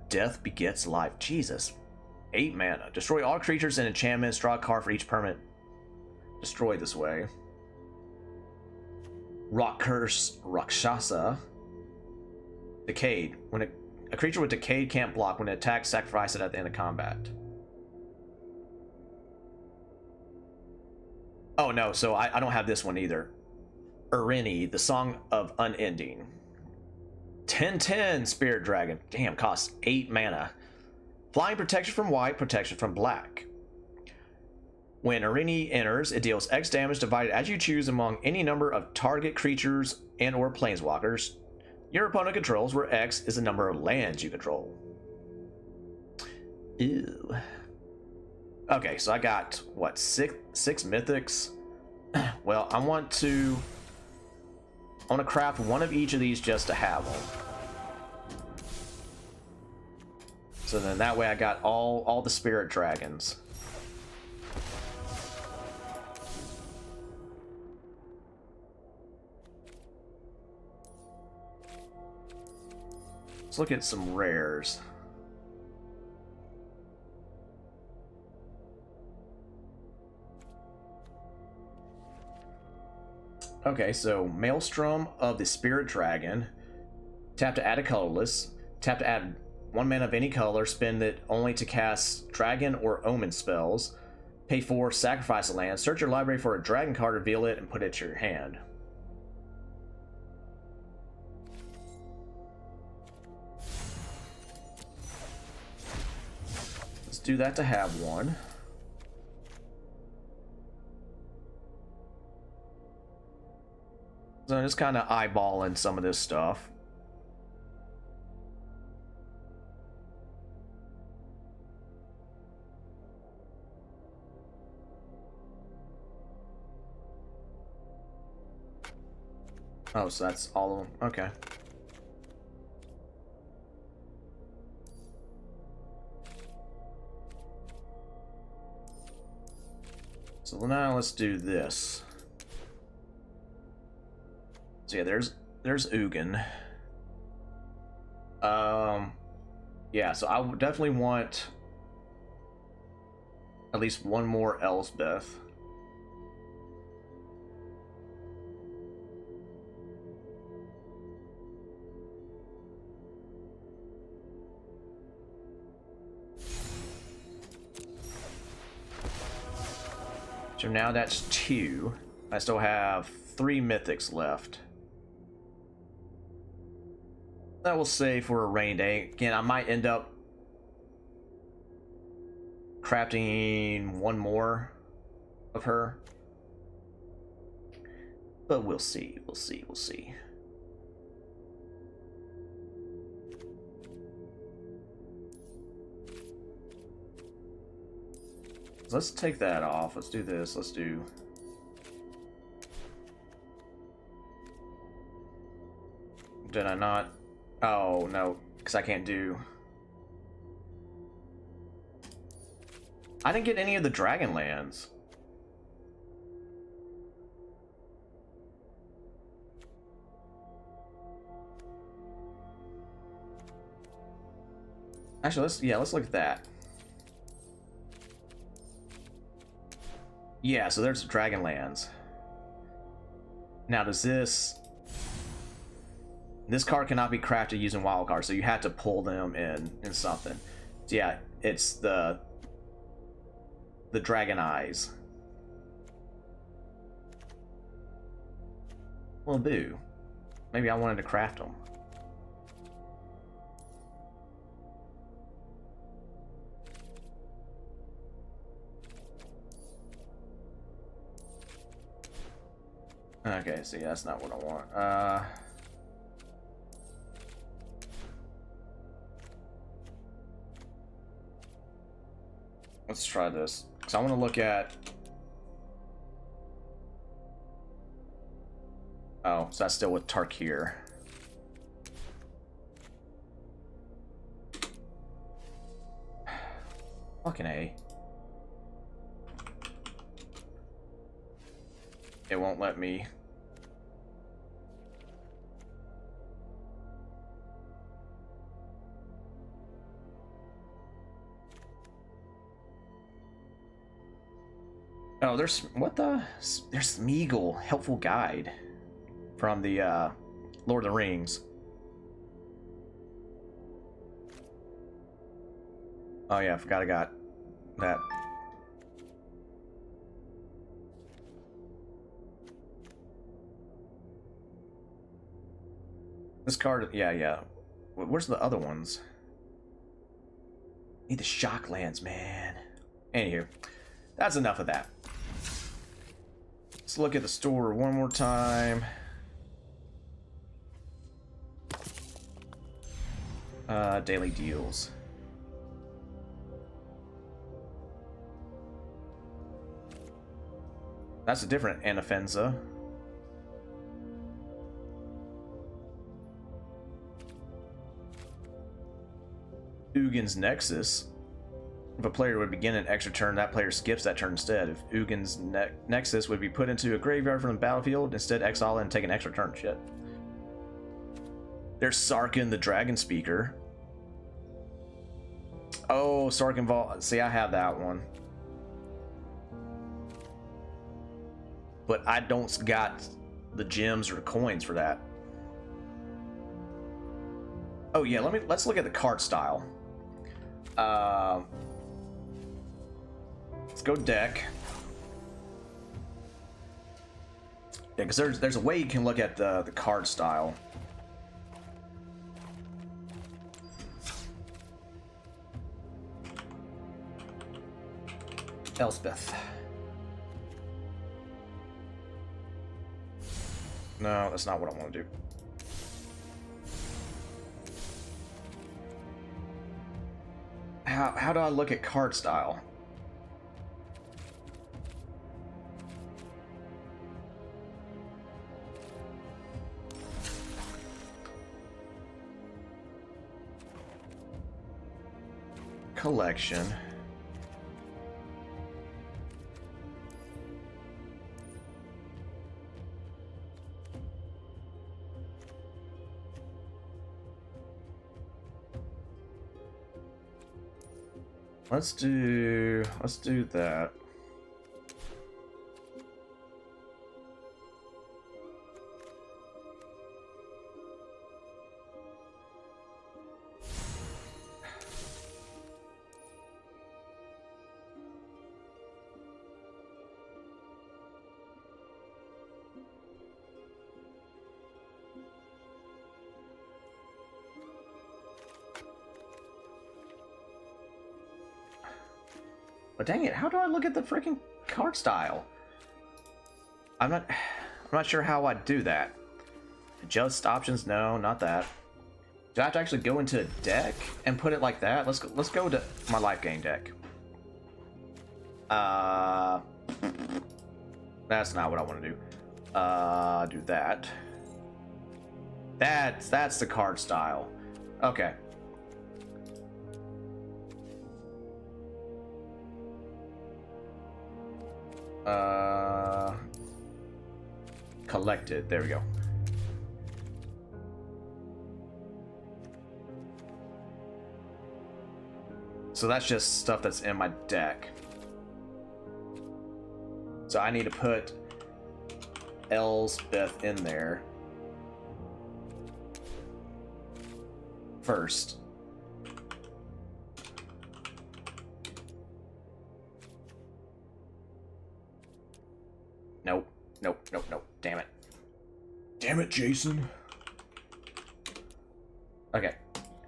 Death begets life. Jesus. 8 mana. Destroy all creatures and enchantments. Draw a card for each permanent destroyed this way. Rock Curse Rakshasa. Decayed. When a creature with Decayed can't block. When it attacks, sacrifice it at the end of combat. Oh no, so I don't have this one either. Urini, the Song of Unending. 10/10 Spirit Dragon. Damn, costs 8 mana. Flying, protection from white, protection from black. When Urini enters, it deals X damage divided as you choose among any number of target creatures and or planeswalkers your opponent controls, where X is the number of lands you control. Ew. Okay, so I got, what, six mythics? Well, I want to craft one of each of these just to have them. So then that way I got all the spirit dragons. Let's look at some rares. Okay, so Maelstrom of the Spirit Dragon. Tap to add a colorless. Tap to add 1 mana of any color, spend it only to cast dragon or omen spells. Pay 4, sacrifice a land, search your library for a dragon card, reveal it, and put it to your hand. do that to have one. So I'm just kind of eyeballing some of this stuff. Oh, so that's all of them. Okay. So now let's do this. So yeah, there's Ugin. Yeah, so I would definitely want at least one more Elsbeth. So now that's 2. I still have 3 mythics left. That will save for a rain day. Again, I might end up crafting one more of her. But we'll see, we'll see, we'll see. Let's take that off. Let's do this. Let's do... Did I not? Oh, no. Because I can't do... I didn't get any of the Dragonlands. Actually, let's look at that. Yeah, so there's Dragonlands. Now, does this card cannot be crafted using wild cards, so you have to pull them in something. So yeah, it's the Dragon Eyes. Well, boo. Maybe I wanted to craft them. Okay, see, that's not what I want. Let's try this. Because I want to look at... Oh, so that's still with Tarkir. Fucking A. It won't let me... Oh, there's... What the... There's Smeagol, helpful guide. From the, Lord of the Rings. Oh yeah, I forgot I got that. This card... Yeah. Where's the other ones? Need the Shocklands, man. Anywho, that's enough of that. Let's look at the store one more time. Daily deals. That's a different Anafenza. Ugin's Nexus. If a player would begin an extra turn, that player skips that turn instead. If Ugin's Nexus would be put into a graveyard from the battlefield, instead exile it and take an extra turn. Shit. There's Sarkin the Dragon Speaker. Oh, Sarkin Vault. See, I have that one. But I don't got the gems or the coins for that. Oh yeah, let's look at the card style. Let's go deck. Yeah, because there's a way you can look at the card style. Elspeth. No, that's not what I want to do. How do I look at card style? Collection. Let's do that. But dang it, how do I look at the freaking card style? I'm not sure how I'd do that. Adjust options? No, not that. Do I have to actually go into a deck and put it like that? Let's go to my life gain deck. That's not what I want to do. Do that. That's the card style. Okay. Collected. There we go. So that's just stuff that's in my deck. So I need to put Elspeth in there first. Nope. Nope. Damn it. Damn it, Jason. Okay.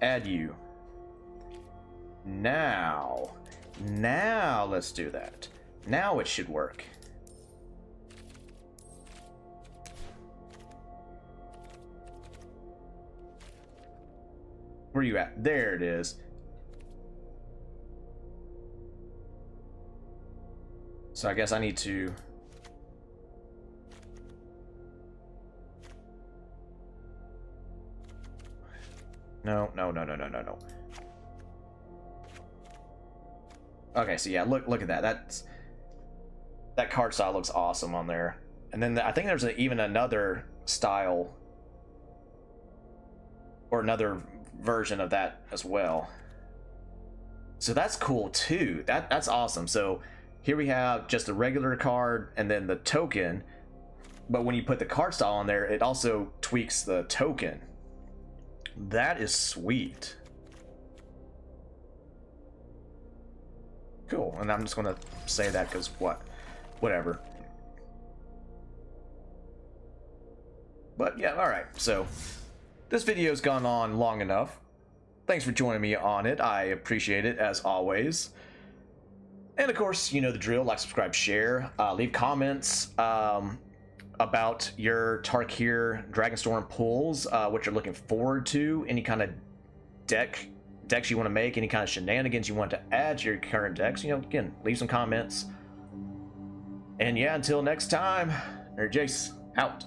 Add you. Now let's do that. Now it should work. Where are you at? There it is. So I guess I need to... No. Okay, so yeah, look at that. That card style looks awesome on there. And then I think there's even another style or another version of that as well. So that's cool too. That's awesome. So here we have just a regular card and then the token, but when you put the card style on there, it also tweaks the token. That is sweet. Cool. And I'm just gonna say that because whatever. But yeah, alright, so this video's gone on long enough. Thanks for joining me on it. I appreciate it as always. And of course, you know the drill. Like, subscribe, share, leave comments about your Tarkir Dragonstorm pulls, what you're looking forward to, any kind of decks you want to make, any kind of shenanigans you want to add to your current decks. You know, again, leave some comments. And yeah, until next time, Nerd Jace out.